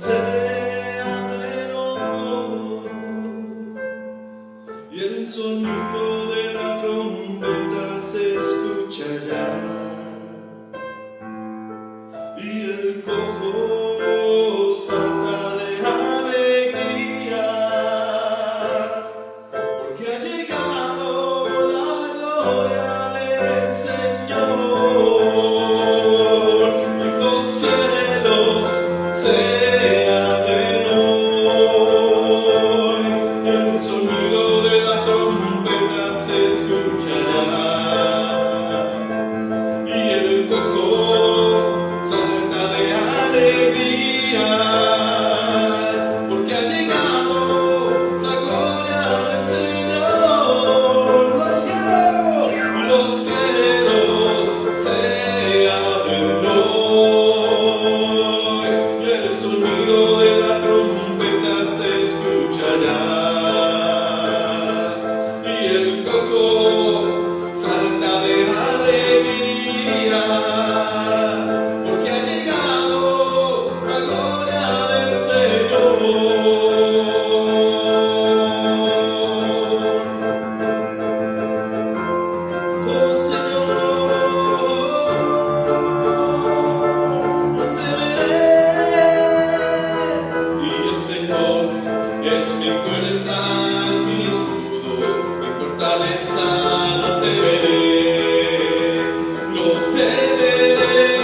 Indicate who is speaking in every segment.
Speaker 1: sea menor, y el sonido de la trompeta se escucha ya, y el cojo salta de alegría, porque ha llegado la gloria del Señor, y los cielos se abren hoy, el sonido de la trompeta se escuchará, y el cojo salta de alegría, porque ha llegado la gloria del Señor. Los cielos se abren hoy, y el sonido de la trompeta se escuchará, y el cojo salta de alegría, porque ha llegado la gloria del Señor. Oh Señor, yo te veré, y el Señor es mi fuerza, es mi escudo, mi fortaleza. No te veré, no te veré,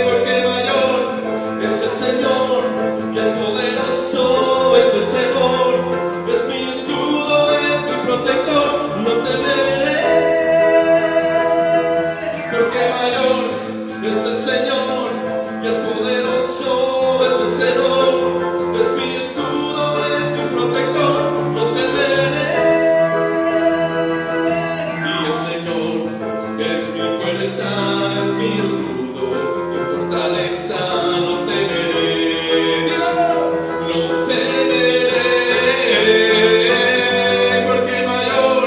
Speaker 1: porque mayor es el Señor, que es poderoso, es vencedor, es mi escudo, es mi protector. No te veré, porque mayor es el Señor, que es poderoso, es vencedor, es mi escudo, es mi protector. No te veré, y el Señor es mi fuerza, es mi escudo, mi fortaleza. No te veré, dilo, no te veré, porque mayor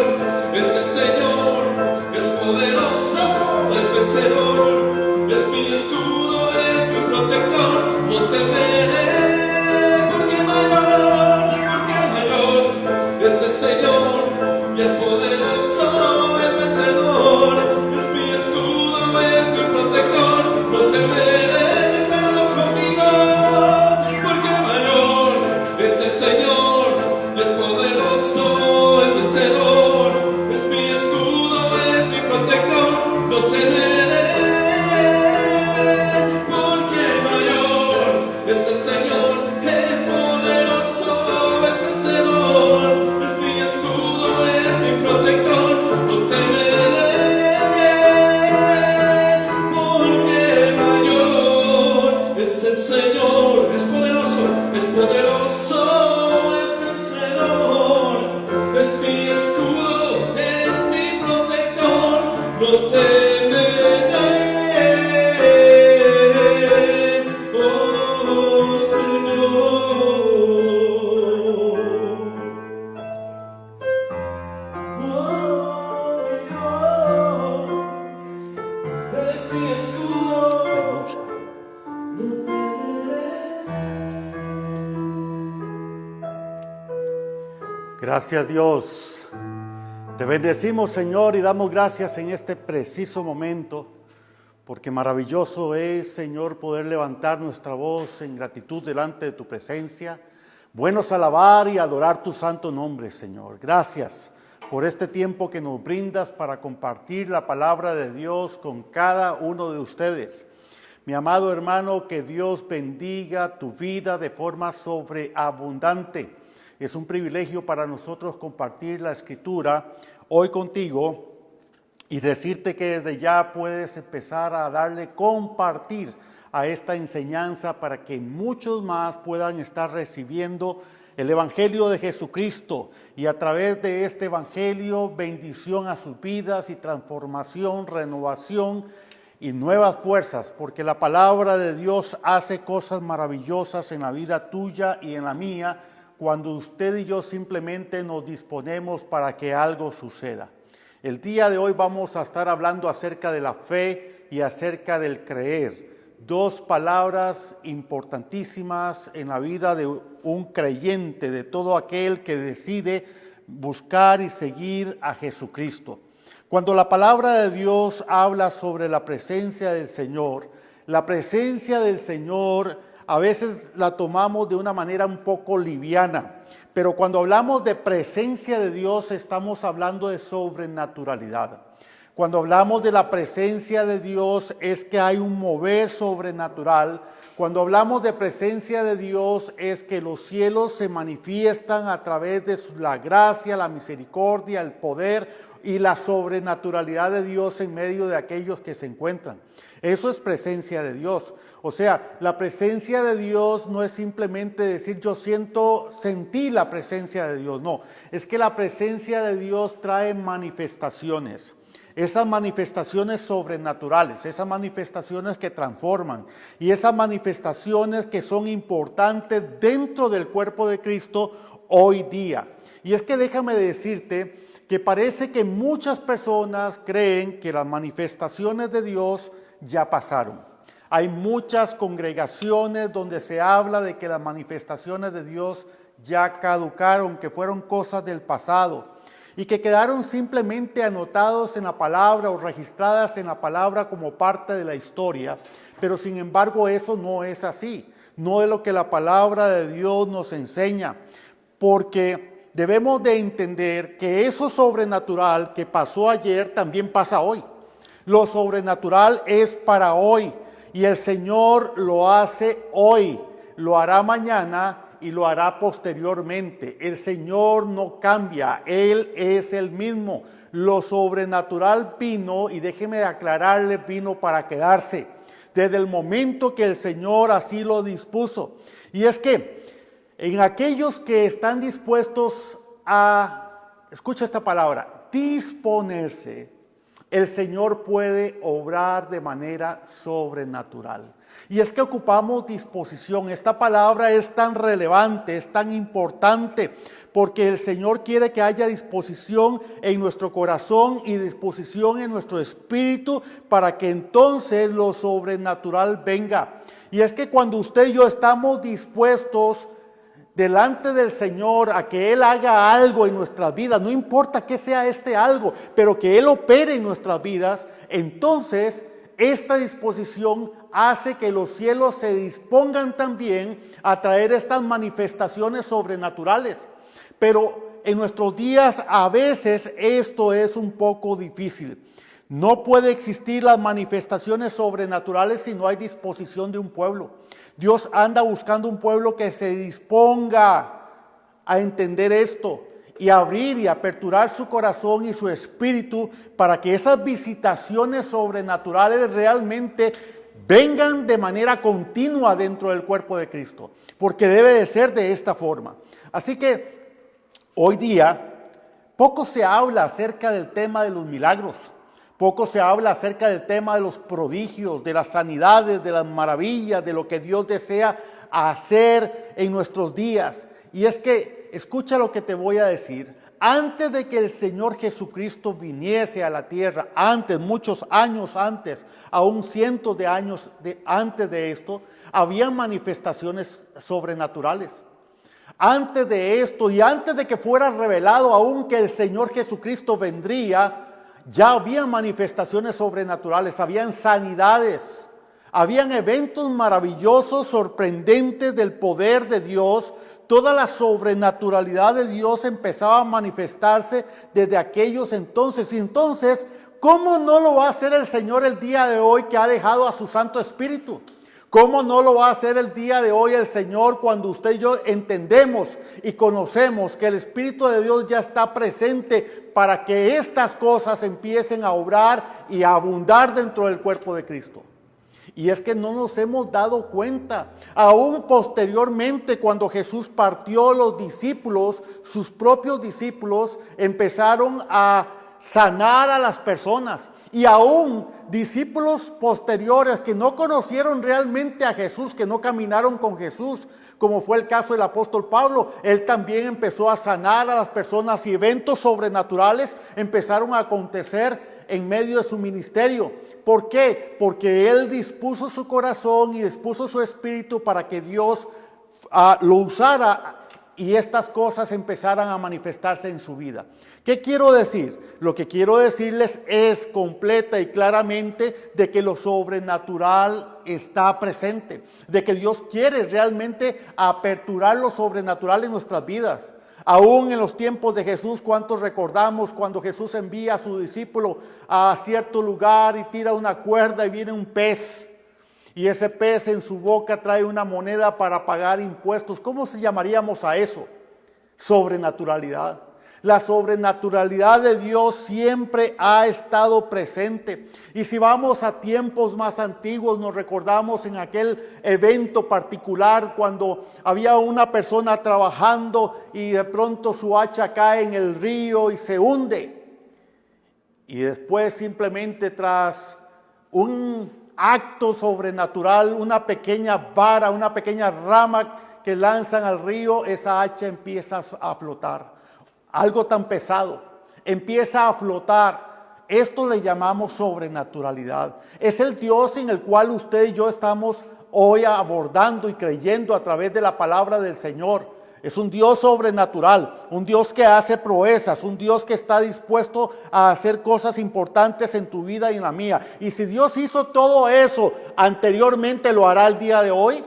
Speaker 1: es el Señor, es poderoso, es vencedor, es mi escudo, es mi protector. No te veré, porque mayor es el Señor, y es poderoso, es vencedor, es mi escudo, es mi protector. No te veré, decláralo conmigo, porque mayor es el Señor, es poderoso, es vencedor, es mi escudo, es mi protector. No te veré, porque mayor es el Señor, es poderoso, es vencedor, es mi escudo, es mi protector. No te veré, porque mayor es el Señor, es poderoso, es vencedor, es mi escudo, es mi protector. No te veré, oh Señor. Oh, eres mi escudo, no te veré.
Speaker 2: Gracias Dios. Te bendecimos, Señor, y damos gracias en este preciso momento, porque maravilloso es, Señor, poder levantar nuestra voz en gratitud delante de tu presencia. Bueno es alabar y adorar tu santo nombre, Señor. Gracias por este tiempo que nos brindas para compartir la palabra de Dios con cada uno de ustedes. Mi amado hermano, que Dios bendiga tu vida de forma sobreabundante. Es un privilegio para nosotros compartir la Escritura hoy contigo y decirte que desde ya puedes empezar a darle compartir a esta enseñanza para que muchos más puedan estar recibiendo el Evangelio de Jesucristo y a través de este Evangelio bendición a sus vidas y transformación, renovación y nuevas fuerzas, porque la palabra de Dios hace cosas maravillosas en la vida tuya y en la mía cuando usted y yo simplemente nos disponemos para que algo suceda. El día de hoy vamos a estar hablando acerca de la fe y acerca del creer. dos palabras importantísimas en la vida de un creyente, de todo aquel que decide buscar y seguir a Jesucristo. Cuando la palabra de Dios habla sobre la presencia del Señor a veces la tomamos de una manera un poco liviana, pero cuando hablamos de presencia de Dios estamos hablando de sobrenaturalidad. Cuando hablamos de la presencia de Dios es que hay un mover sobrenatural. Cuando hablamos de presencia de Dios es que los cielos se manifiestan a través de la gracia, la misericordia, el poder y la sobrenaturalidad de Dios en medio de aquellos que se encuentran. Eso es presencia de Dios. O sea, la presencia de Dios no es simplemente decir yo sentí la presencia de Dios. No, es que la presencia de Dios trae manifestaciones. Esas manifestaciones sobrenaturales, esas manifestaciones que transforman y esas manifestaciones que son importantes dentro del cuerpo de Cristo hoy día. Y es que déjame decirte que parece que muchas personas creen que las manifestaciones de Dios ya pasaron. Hay muchas congregaciones donde se habla de que las manifestaciones de Dios ya caducaron, que fueron cosas del pasado y que quedaron simplemente anotados en la palabra o registradas en la palabra como parte de la historia. Pero sin embargo eso no es así, no es lo que la palabra de Dios nos enseña, porque debemos de entender que eso sobrenatural que pasó ayer también pasa hoy. Lo sobrenatural es para hoy y el Señor lo hace hoy, lo hará mañana y lo hará posteriormente. El Señor no cambia, Él es el mismo. Lo sobrenatural vino, y déjeme aclararle, vino para quedarse desde el momento que el Señor así lo dispuso. Y es que en aquellos que están dispuestos a, escucha esta palabra, disponerse, el Señor puede obrar de manera sobrenatural. Y es que ocupamos disposición. Esta palabra es tan relevante, es tan importante, porque el Señor quiere que haya disposición en nuestro corazón y disposición en nuestro espíritu para que entonces lo sobrenatural venga. Y es que cuando usted y yo estamos dispuestos delante del Señor a que Él haga algo en nuestras vidas, no importa qué sea este algo, pero que Él opere en nuestras vidas, entonces esta disposición hace que los cielos se dispongan también a traer estas manifestaciones sobrenaturales. Pero en nuestros días a veces esto es un poco difícil. No puede existir las manifestaciones sobrenaturales si no hay disposición de un pueblo. Dios anda buscando un pueblo que se disponga a entender esto y abrir y aperturar su corazón y su espíritu para que esas visitaciones sobrenaturales realmente vengan de manera continua dentro del cuerpo de Cristo, porque debe de ser de esta forma. Así que hoy día poco se habla acerca del tema de los milagros. Poco se habla acerca del tema de los prodigios, de las sanidades, de las maravillas, de lo que Dios desea hacer en nuestros días. Y es que, escucha lo que te voy a decir, antes de que el Señor Jesucristo viniese a la tierra, antes, muchos años antes, aún cientos de años antes de esto, habían manifestaciones sobrenaturales. Antes de esto y antes de que fuera revelado aún que el Señor Jesucristo vendría, ya había manifestaciones sobrenaturales, habían sanidades, habían eventos maravillosos, sorprendentes del poder de Dios. Toda la sobrenaturalidad de Dios empezaba a manifestarse desde aquellos entonces. Y entonces, ¿cómo no lo va a hacer el Señor el día de hoy que ha dejado a su Santo Espíritu? ¿Cómo no lo va a hacer el día de hoy el Señor cuando usted y yo entendemos y conocemos que el Espíritu de Dios ya está presente para que estas cosas empiecen a obrar y a abundar dentro del cuerpo de Cristo? Y es que no nos hemos dado cuenta. Aún posteriormente, cuando Jesús partió, los discípulos, sus propios discípulos, empezaron a sanar a las personas. Y aún discípulos posteriores que no conocieron realmente a Jesús, que no caminaron con Jesús, como fue el caso del apóstol Pablo, él también empezó a sanar a las personas y eventos sobrenaturales empezaron a acontecer en medio de su ministerio. ¿Por qué? Porque Él dispuso su corazón y dispuso su espíritu para que Dios lo usara y estas cosas empezaran a manifestarse en su vida. ¿Qué quiero decir? Lo que quiero decirles es completa y claramente de que lo sobrenatural está presente, de que Dios quiere realmente aperturar lo sobrenatural en nuestras vidas. Aún en los tiempos de Jesús, ¿cuántos recordamos cuando Jesús envía a su discípulo a cierto lugar y tira una cuerda y viene un pez? Y ese pez en su boca trae una moneda para pagar impuestos. ¿Cómo se llamaríamos a eso? Sobrenaturalidad. La sobrenaturalidad de Dios siempre ha estado presente. Y si vamos a tiempos más antiguos, nos recordamos en aquel evento particular cuando había una persona trabajando y de pronto su hacha cae en el río y se hunde. Y después simplemente tras un acto sobrenatural, una pequeña vara, una pequeña rama que lanzan al río, esa hacha empieza a flotar. Algo tan pesado, empieza a flotar. Esto le llamamos sobrenaturalidad. Es el Dios en el cual usted y yo estamos hoy abordando y creyendo a través de la palabra del Señor. Es un Dios sobrenatural, un Dios que hace proezas, un Dios que está dispuesto a hacer cosas importantes en tu vida y en la mía. Y si Dios hizo todo eso anteriormente, ¿lo hará el día de hoy?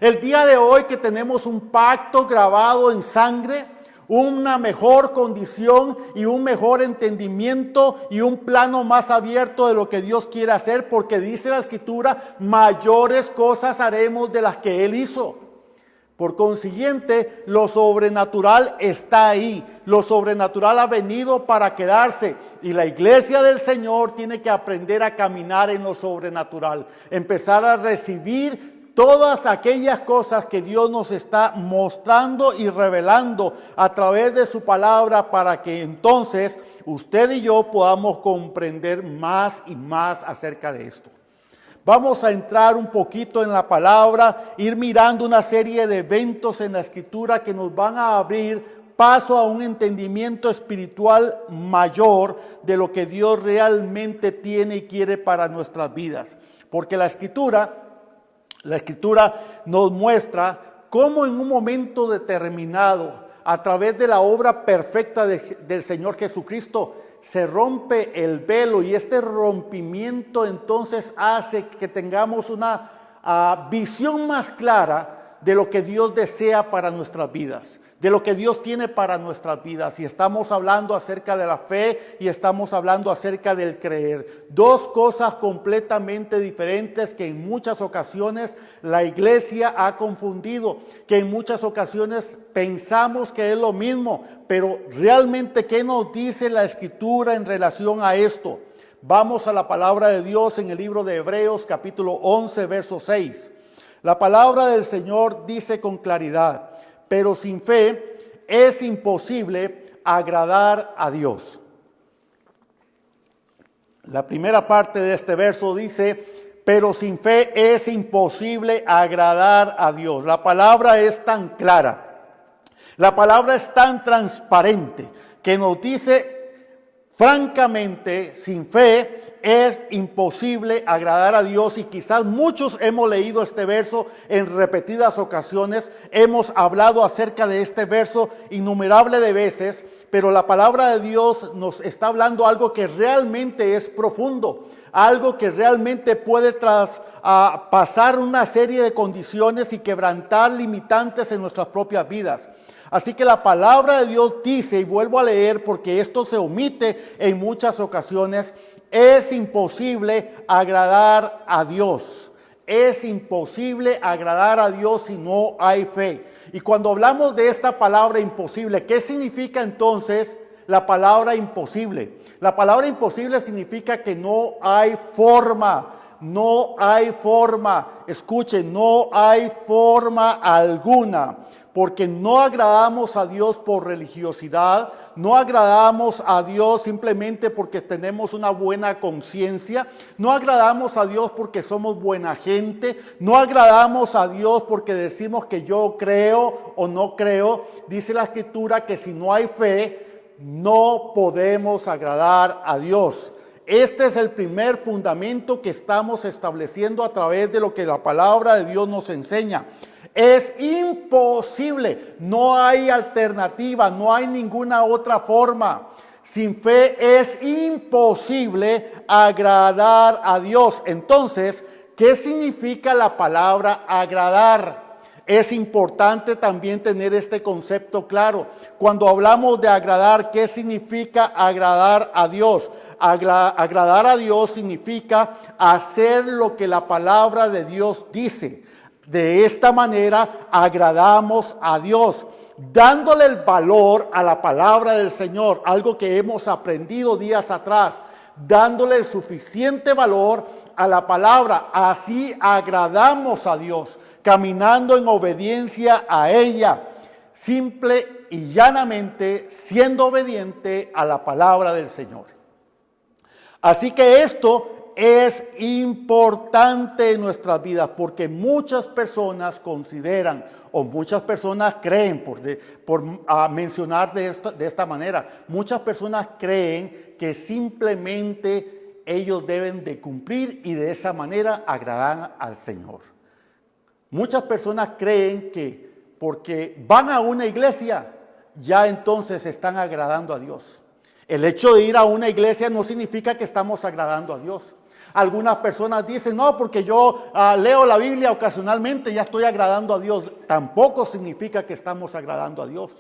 Speaker 2: El día de hoy que tenemos un pacto grabado en sangre, una mejor condición y un mejor entendimiento y un plano más abierto de lo que Dios quiere hacer, porque dice la Escritura, mayores cosas haremos de las que Él hizo. Por consiguiente, lo sobrenatural está ahí. Lo sobrenatural ha venido para quedarse. Y la iglesia del Señor tiene que aprender a caminar en lo sobrenatural. Empezar a recibir todas aquellas cosas que Dios nos está mostrando y revelando a través de su palabra, para que entonces usted y yo podamos comprender más y más acerca de esto. Vamos a entrar un poquito en la palabra, ir mirando una serie de eventos en la Escritura que nos van a abrir paso a un entendimiento espiritual mayor de lo que Dios realmente tiene y quiere para nuestras vidas. Porque la Escritura nos muestra cómo en un momento determinado, a través de la obra perfecta del Señor Jesucristo, se rompe el velo, y este rompimiento entonces hace que tengamos una visión más clara de lo que Dios desea para nuestras vidas, de lo que Dios tiene para nuestras vidas. Y estamos hablando acerca de la fe y estamos hablando acerca del creer. Dos cosas completamente diferentes que en muchas ocasiones la iglesia ha confundido, que en muchas ocasiones pensamos que es lo mismo, pero realmente ¿qué nos dice la Escritura en relación a esto? Vamos a la palabra de Dios en el libro de Hebreos capítulo 11 verso 6. La palabra del Señor dice con claridad: pero sin fe es imposible agradar a Dios. La primera parte de este verso dice: pero sin fe es imposible agradar a Dios. La palabra es tan clara, la palabra es tan transparente, que nos dice francamente, sin fe es imposible agradar a Dios. Y quizás muchos hemos leído este verso en repetidas ocasiones, hemos hablado acerca de este verso innumerables de veces, pero la palabra de Dios nos está hablando algo que realmente es profundo, algo que realmente puede pasar una serie de condiciones y quebrantar limitantes en nuestras propias vidas. Así que la palabra de Dios dice, y vuelvo a leer porque esto se omite en muchas ocasiones: es imposible agradar a Dios. Es imposible agradar a Dios si no hay fe. Y cuando hablamos de esta palabra imposible, ¿qué significa entonces la palabra imposible? La palabra imposible significa que no hay forma. No hay forma. Escuchen, no hay forma alguna. Porque no agradamos a Dios por religiosidad, no agradamos a Dios simplemente porque tenemos una buena conciencia, no agradamos a Dios porque somos buena gente, no agradamos a Dios porque decimos que yo creo o no creo. Dice la Escritura que si no hay fe, no podemos agradar a Dios. Este es el primer fundamento que estamos estableciendo a través de lo que la palabra de Dios nos enseña. Es imposible, no hay alternativa, no hay ninguna otra forma. Sin fe es imposible agradar a Dios. Entonces, ¿qué significa la palabra agradar? Es importante también tener este concepto claro. Cuando hablamos de agradar, ¿qué significa agradar a Dios? Agradar a Dios significa hacer lo que la palabra de Dios dice. De esta manera agradamos a Dios, dándole el valor a la palabra del Señor, algo que hemos aprendido días atrás, dándole el suficiente valor a la palabra. Así agradamos a Dios, caminando en obediencia a ella, simple y llanamente siendo obediente a la palabra del Señor. Así que esto es importante en nuestras vidas, porque muchas personas consideran o muchas personas creen, por mencionar de esta manera, muchas personas creen que simplemente ellos deben de cumplir y de esa manera agradar al Señor. Muchas personas creen que porque van a una iglesia, ya entonces están agradando a Dios. El hecho de ir a una iglesia no significa que estamos agradando a Dios. Algunas personas dicen, no, porque yo leo la Biblia ocasionalmente, ya estoy agradando a Dios. Tampoco significa que estamos agradando a Dios.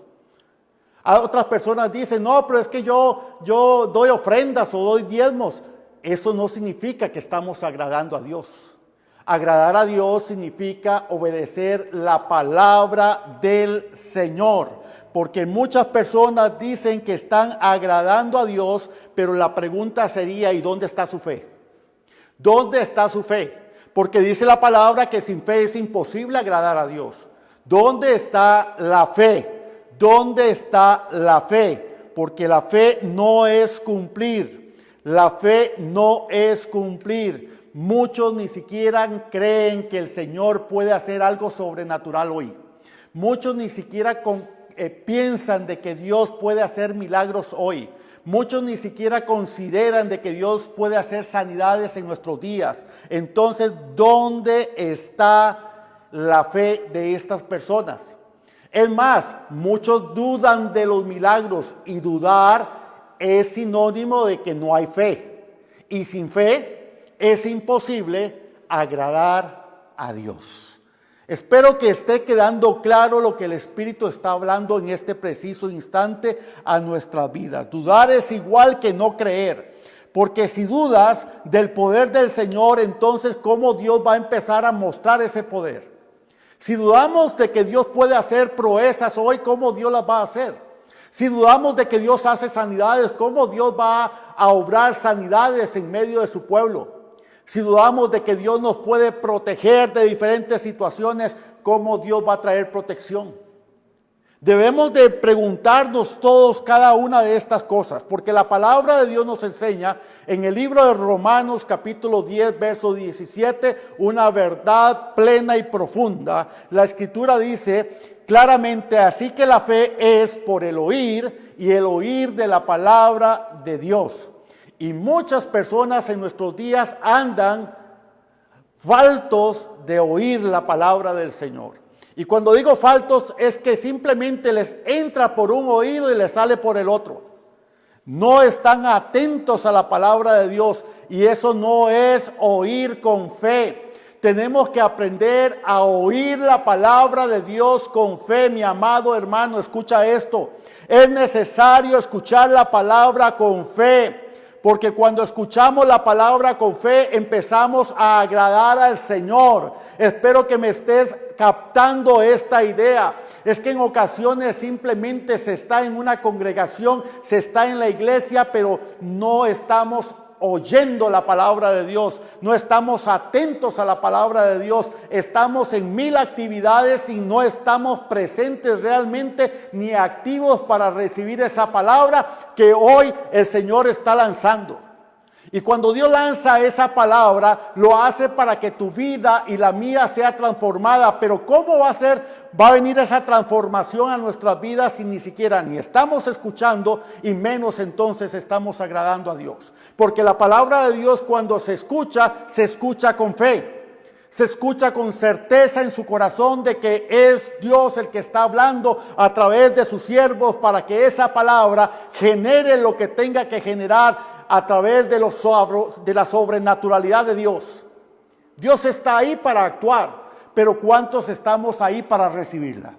Speaker 2: Otras personas dicen, no, pero es que yo doy ofrendas o doy diezmos. Eso no significa que estamos agradando a Dios. Agradar a Dios significa obedecer la palabra del Señor. Porque muchas personas dicen que están agradando a Dios, pero la pregunta sería, ¿y dónde está su fe? ¿Dónde está su fe? Porque dice la palabra que sin fe es imposible agradar a Dios. ¿Dónde está la fe? ¿Dónde está la fe? Porque la fe no es cumplir. La fe no es cumplir. Muchos ni siquiera creen que el Señor puede hacer algo sobrenatural hoy. Muchos ni siquiera piensan de que Dios puede hacer milagros hoy. Muchos ni siquiera consideran de que Dios puede hacer sanidades en nuestros días. Entonces, ¿dónde está la fe de estas personas? Es más, muchos dudan de los milagros y dudar es sinónimo de que no hay fe. Y sin fe es imposible agradar a Dios. Espero que esté quedando claro lo que el Espíritu está hablando en este preciso instante a nuestra vida. Dudar es igual que no creer, porque si dudas del poder del Señor, entonces ¿cómo Dios va a empezar a mostrar ese poder? Si dudamos de que Dios puede hacer proezas hoy, ¿cómo Dios las va a hacer? Si dudamos de que Dios hace sanidades, ¿cómo Dios va a obrar sanidades en medio de su pueblo? Si dudamos de que Dios nos puede proteger de diferentes situaciones, ¿cómo Dios va a traer protección? Debemos de preguntarnos todos cada una de estas cosas, porque la palabra de Dios nos enseña en el libro de Romanos capítulo 10, verso 17, una verdad plena y profunda. La Escritura dice claramente, así que la fe es por el oír y el oír de la palabra de Dios. Y muchas personas en nuestros días andan faltos de oír la palabra del Señor. Y cuando digo faltos es que simplemente les entra por un oído y les sale por el otro. No están atentos a la palabra de Dios y eso no es oír con fe. Tenemos que aprender a oír la palabra de Dios con fe, mi amado hermano, escucha esto. Es necesario escuchar la palabra con fe. Porque cuando escuchamos la palabra con fe, empezamos a agradar al Señor. Espero que me estés captando esta idea. Es que en ocasiones simplemente se está en una congregación, se está en la iglesia, pero no estamos oyendo la palabra de Dios, no estamos atentos a la palabra de Dios, estamos en 1000 actividades y no estamos presentes realmente ni activos para recibir esa palabra que hoy el Señor está lanzando. Y cuando Dios lanza esa palabra, lo hace para que tu vida y la mía sea transformada. Pero ¿cómo va a ser va a venir esa transformación a nuestras vidas si ni siquiera ni estamos escuchando y menos entonces estamos agradando a Dios. Porque la palabra de Dios cuando se escucha con fe. Se escucha con certeza en su corazón de que es Dios el que está hablando a través de sus siervos para que esa palabra genere lo que tenga que generar a través de la sobrenaturalidad de Dios. Dios está ahí para actuar, pero ¿cuántos estamos ahí para recibirla?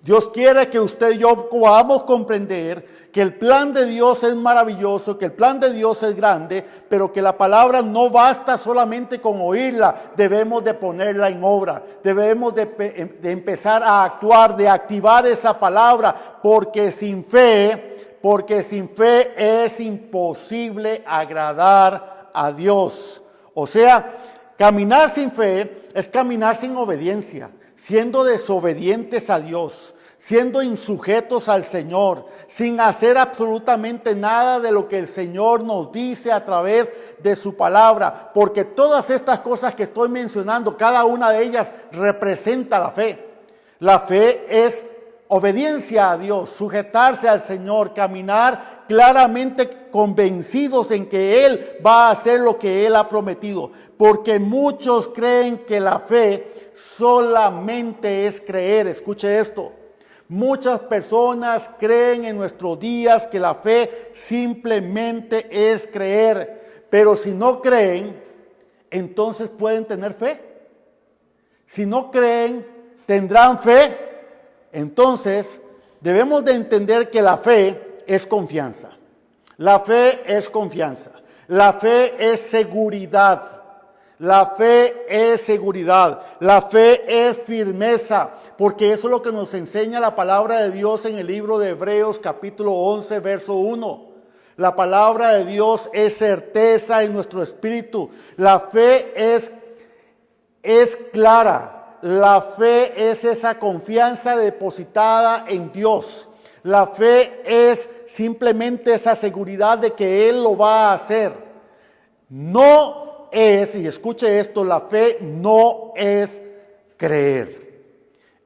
Speaker 2: Dios quiere que usted y yo podamos comprender que el plan de Dios es maravilloso, que el plan de Dios es grande, pero que la palabra no basta solamente con oírla, debemos de ponerla en obra, debemos de empezar a actuar, de activar esa palabra, porque sin fe es imposible agradar a Dios. O sea, caminar sin fe es caminar sin obediencia, siendo desobedientes a Dios, siendo insujetos al Señor, sin hacer absolutamente nada de lo que el Señor nos dice a través de su palabra, porque todas estas cosas que estoy mencionando, cada una de ellas representa la fe. La fe es obediencia a Dios, sujetarse al Señor, caminar claramente convencidos en que Él va a hacer lo que Él ha prometido, porque muchos creen que la fe solamente es creer. Escuche esto. Muchas personas creen en nuestros días que la fe simplemente es creer, pero si no creen, entonces pueden tener fe. Si no creen, tendrán fe. Entonces, debemos de entender que la fe es confianza. La fe es confianza. La fe es seguridad. La fe es seguridad, la fe es firmeza, porque eso es lo que nos enseña la palabra de Dios en el libro de Hebreos capítulo 11, verso 1. La palabra de Dios es certeza en nuestro espíritu. La fe es clara. La fe es esa confianza depositada en Dios. La fe es simplemente esa seguridad de que Él lo va a hacer. No es, y escuche esto, la fe no es creer.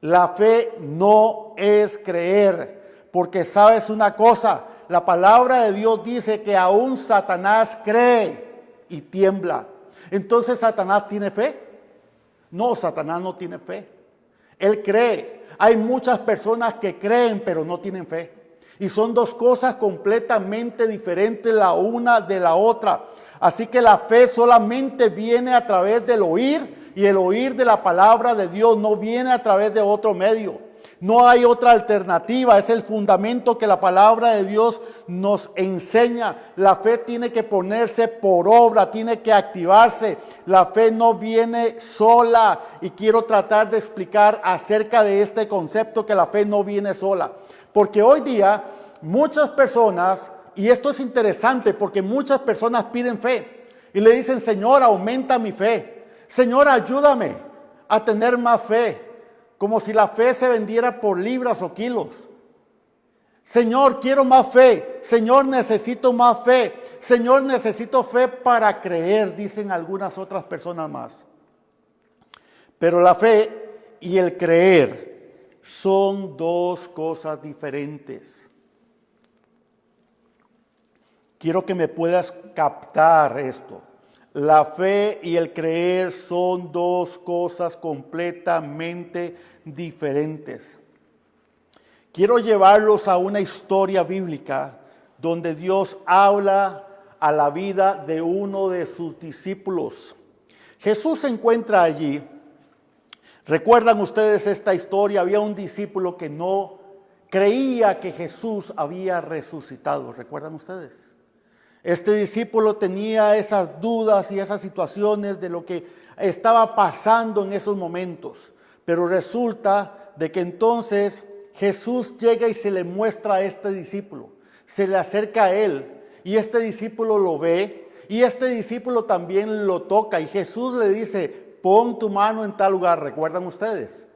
Speaker 2: La fe no es creer, porque sabes una cosa, la palabra de Dios dice que aún Satanás cree y tiembla. Entonces, ¿Satanás tiene fe? No, Satanás no tiene fe. Él cree. Hay muchas personas que creen pero no tienen fe. Y son dos cosas completamente diferentes la una de la otra. Así que la fe solamente viene a través del oír, y el oír de la palabra de Dios no viene a través de otro medio. No hay otra alternativa, es el fundamento que la palabra de Dios nos enseña. La fe tiene que ponerse por obra, tiene que activarse. La fe no viene sola, y quiero tratar de explicar acerca de este concepto que la fe no viene sola. Porque hoy día muchas personas, y esto es interesante porque muchas personas piden fe y le dicen: Señor, aumenta mi fe. Señor, ayúdame a tener más fe. Como si la fe se vendiera por libras o kilos. Señor, quiero más fe. Señor, necesito más fe. Señor, necesito fe para creer, dicen algunas otras personas más. Pero la fe y el creer son dos cosas diferentes. Quiero que me puedas captar esto. La fe y el creer son dos cosas completamente diferentes. Quiero llevarlos a una historia bíblica donde Dios habla a la vida de uno de sus discípulos. Jesús se encuentra allí. ¿Recuerdan ustedes esta historia? Había un discípulo que no creía que Jesús había resucitado. ¿Recuerdan ustedes? Este discípulo tenía esas dudas y esas situaciones de lo que estaba pasando en esos momentos. Pero resulta de que entonces Jesús llega y se le muestra a este discípulo. Se le acerca a él y este discípulo lo ve y este discípulo también lo toca. Y Jesús le dice: pon tu mano en tal lugar. ¿Recuerdan ustedes?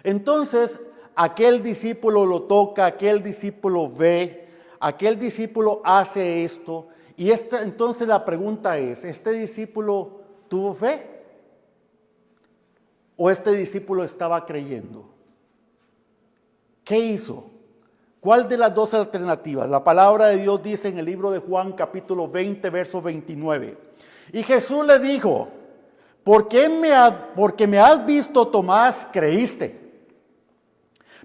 Speaker 2: Entonces aquel discípulo lo toca, aquel discípulo ve, aquel discípulo hace esto. Y entonces la pregunta es: ¿este discípulo tuvo fe? ¿O este discípulo estaba creyendo? ¿Qué hizo? ¿Cuál de las dos alternativas? La palabra de Dios dice en el libro de Juan capítulo 20, verso 29. Y Jesús le dijo, porque me has visto, Tomás, creíste.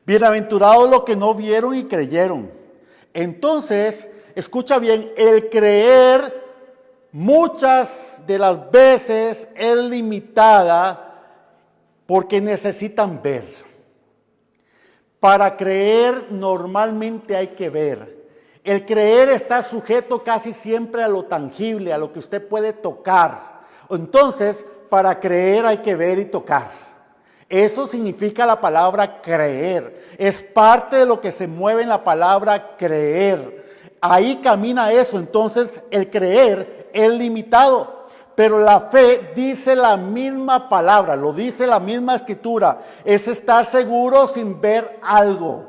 Speaker 2: Bienaventurados los que no vieron y creyeron. Entonces, escucha bien, el creer muchas de las veces es limitada porque necesitan ver. Para creer normalmente hay que ver. El creer está sujeto casi siempre a lo tangible, a lo que usted puede tocar. Entonces, para creer hay que ver y tocar. Eso significa la palabra creer. Es parte de lo que se mueve en la palabra creer. Ahí camina eso. Entonces, el creer es limitado. Pero la fe dice la misma palabra, lo dice la misma escritura, es estar seguro sin ver algo.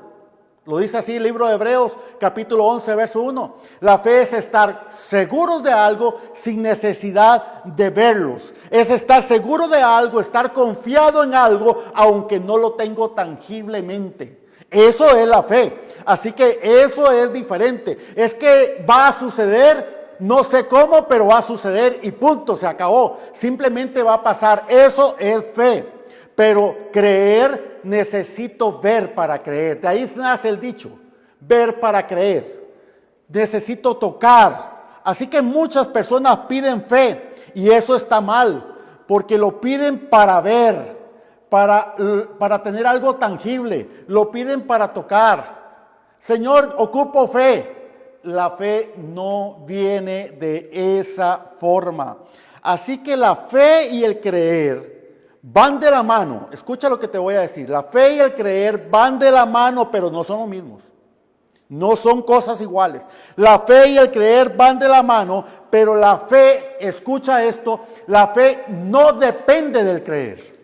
Speaker 2: Lo dice así el libro de Hebreos, capítulo 11, verso 1. La fe es estar seguros de algo sin necesidad de verlos. Es estar seguro de algo, estar confiado en algo, aunque no lo tengo tangiblemente. Eso es la fe. Así que eso es diferente. Es que va a suceder. No sé cómo, pero va a suceder y punto, se acabó. Simplemente va a pasar. Eso es fe. Pero creer, necesito ver para creer. De ahí nace el dicho, ver para creer. Necesito tocar. Así que muchas personas piden fe y eso está mal, porque lo piden para ver, para tener algo tangible. Lo piden para tocar. Señor, ocupo fe. La fe no viene de esa forma. Así que la fe y el creer van de la mano. Escucha lo que te voy a decir. La fe y el creer van de la mano, pero no son lo mismos. No son cosas iguales. La fe y el creer van de la mano, pero la fe, escucha esto, la fe no depende del creer.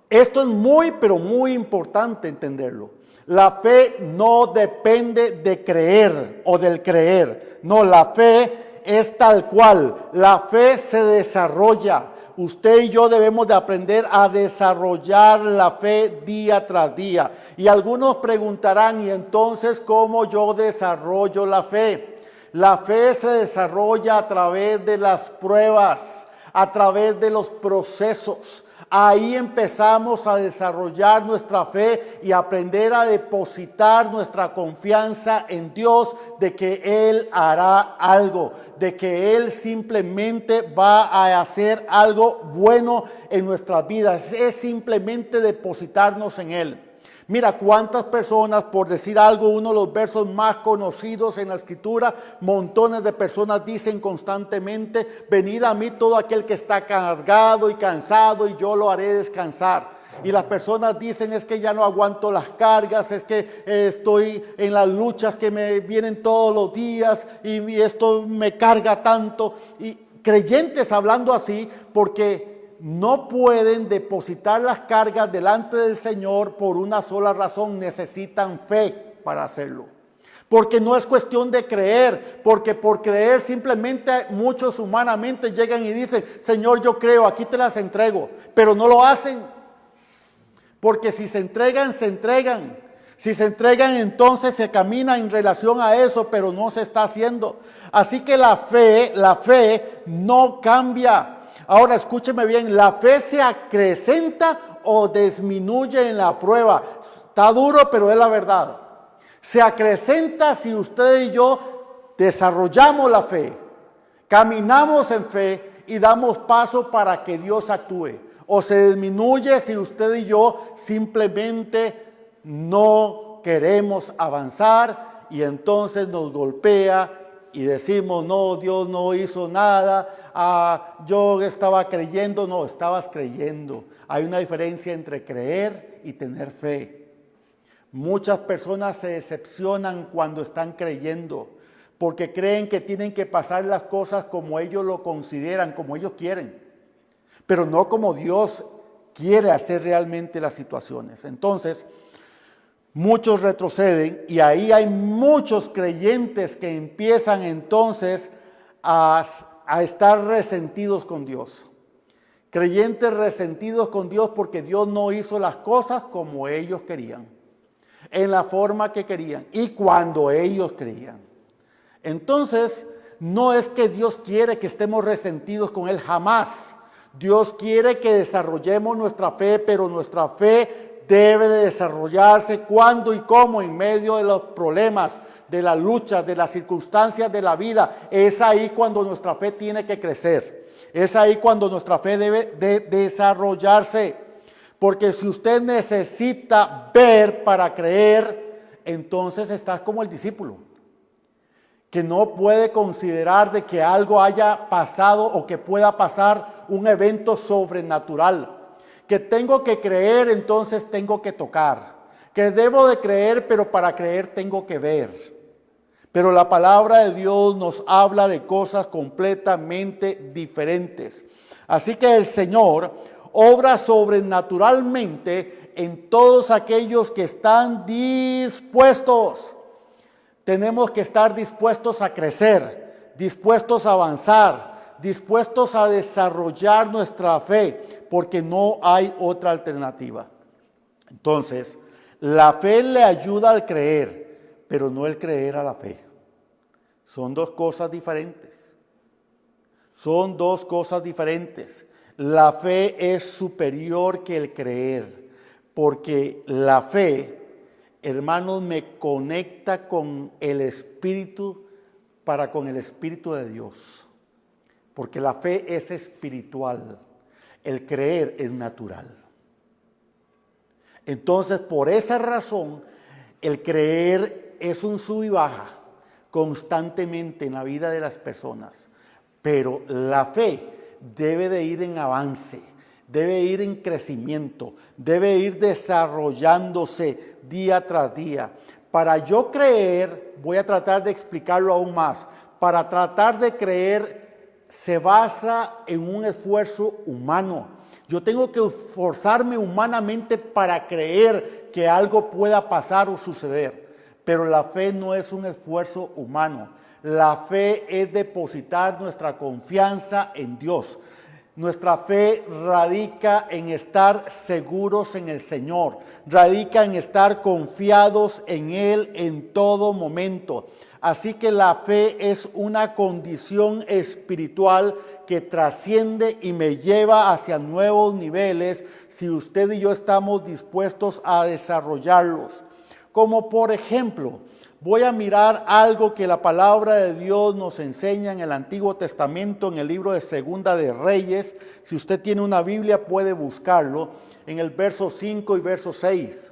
Speaker 2: Esto es muy, pero muy importante entenderlo. La fe no depende de creer o del creer. No, la fe es tal cual. La fe se desarrolla. Usted y yo debemos de aprender a desarrollar la fe día tras día. Y algunos preguntarán, ¿y entonces cómo yo desarrollo la fe? La fe se desarrolla a través de las pruebas, a través de los procesos. Ahí empezamos a desarrollar nuestra fe y aprender a depositar nuestra confianza en Dios de que Él hará algo, de que Él simplemente va a hacer algo bueno en nuestras vidas. Es simplemente depositarnos en Él. Mira cuántas personas, por decir algo, uno de los versos más conocidos en la Escritura, montones de personas dicen constantemente, venid a mí todo aquel que está cargado y cansado y yo lo haré descansar. Y las personas dicen, es que ya no aguanto las cargas, es que estoy en las luchas que me vienen todos los días y esto me carga tanto. Y creyentes hablando así porque no pueden depositar las cargas delante del Señor por una sola razón, necesitan fe para hacerlo. Porque no es cuestión de creer, porque por creer simplemente muchos humanamente llegan y dicen, Señor, yo creo, aquí te las entrego, pero no lo hacen. Porque si se entregan, se entregan. Si se entregan, entonces se camina en relación a eso, pero no se está haciendo. Así que la fe no cambia. Ahora escúcheme bien, la fe se acrecenta o disminuye en la prueba. Está duro, pero es la verdad. Se acrecenta si usted y yo desarrollamos la fe, caminamos en fe y damos paso para que Dios actúe. O se disminuye si usted y yo simplemente no queremos avanzar y entonces nos golpea y decimos, no, Dios no hizo nada. Yo estaba creyendo. No, estabas creyendo. Hay una diferencia entre creer y tener fe. Muchas personas se decepcionan cuando están creyendo porque creen que tienen que pasar las cosas como ellos lo consideran, como ellos quieren, pero no como Dios quiere hacer realmente las situaciones. Entonces, muchos retroceden y ahí hay muchos creyentes que empiezan entonces a estar resentidos con Dios. Creyentes resentidos con Dios porque Dios no hizo las cosas como ellos querían, en la forma que querían y cuando ellos creían. Entonces, no es que Dios quiere que estemos resentidos con Él, jamás. Dios quiere que desarrollemos nuestra fe, pero nuestra fe debe de desarrollarse cuando y cómo, en medio de los problemas, de las luchas, de las circunstancias de la vida. Es ahí cuando nuestra fe tiene que crecer. Es ahí cuando nuestra fe debe de desarrollarse. Porque si usted necesita ver para creer, entonces está como el discípulo, que no puede considerar de que algo haya pasado o que pueda pasar un evento sobrenatural. Que tengo que creer, entonces tengo que tocar. Que debo de creer, pero para creer tengo que ver. Pero la palabra de Dios nos habla de cosas completamente diferentes. Así que el Señor obra sobrenaturalmente en todos aquellos que están dispuestos. Tenemos que estar dispuestos a crecer, dispuestos a avanzar, dispuestos a desarrollar nuestra fe, porque no hay otra alternativa. Entonces, la fe le ayuda al creer, pero no el creer a la fe. Son dos cosas diferentes. Son dos cosas diferentes. La fe es superior que el creer, porque la fe, hermanos, me conecta con el Espíritu para con el Espíritu de Dios. Porque la fe es espiritual, el creer es natural. Entonces, por esa razón, el creer es un sub y baja constantemente en la vida de las personas. Pero la fe debe de ir en avance, debe ir en crecimiento, debe ir desarrollándose día tras día. Para yo creer, voy a tratar de explicarlo aún más. Para tratar de creer se basa en un esfuerzo humano. Yo tengo que esforzarme humanamente para creer que algo pueda pasar o suceder. Pero la fe no es un esfuerzo humano. La fe es depositar nuestra confianza en Dios. Nuestra fe radica en estar seguros en el Señor. Radica en estar confiados en Él en todo momento. Así que la fe es una condición espiritual que trasciende y me lleva hacia nuevos niveles si usted y yo estamos dispuestos a desarrollarlos. Como por ejemplo, voy a mirar algo que la palabra de Dios nos enseña en el Antiguo Testamento, en el libro de Segunda de Reyes. Si usted tiene una Biblia puede buscarlo, en el verso 5 y verso 6.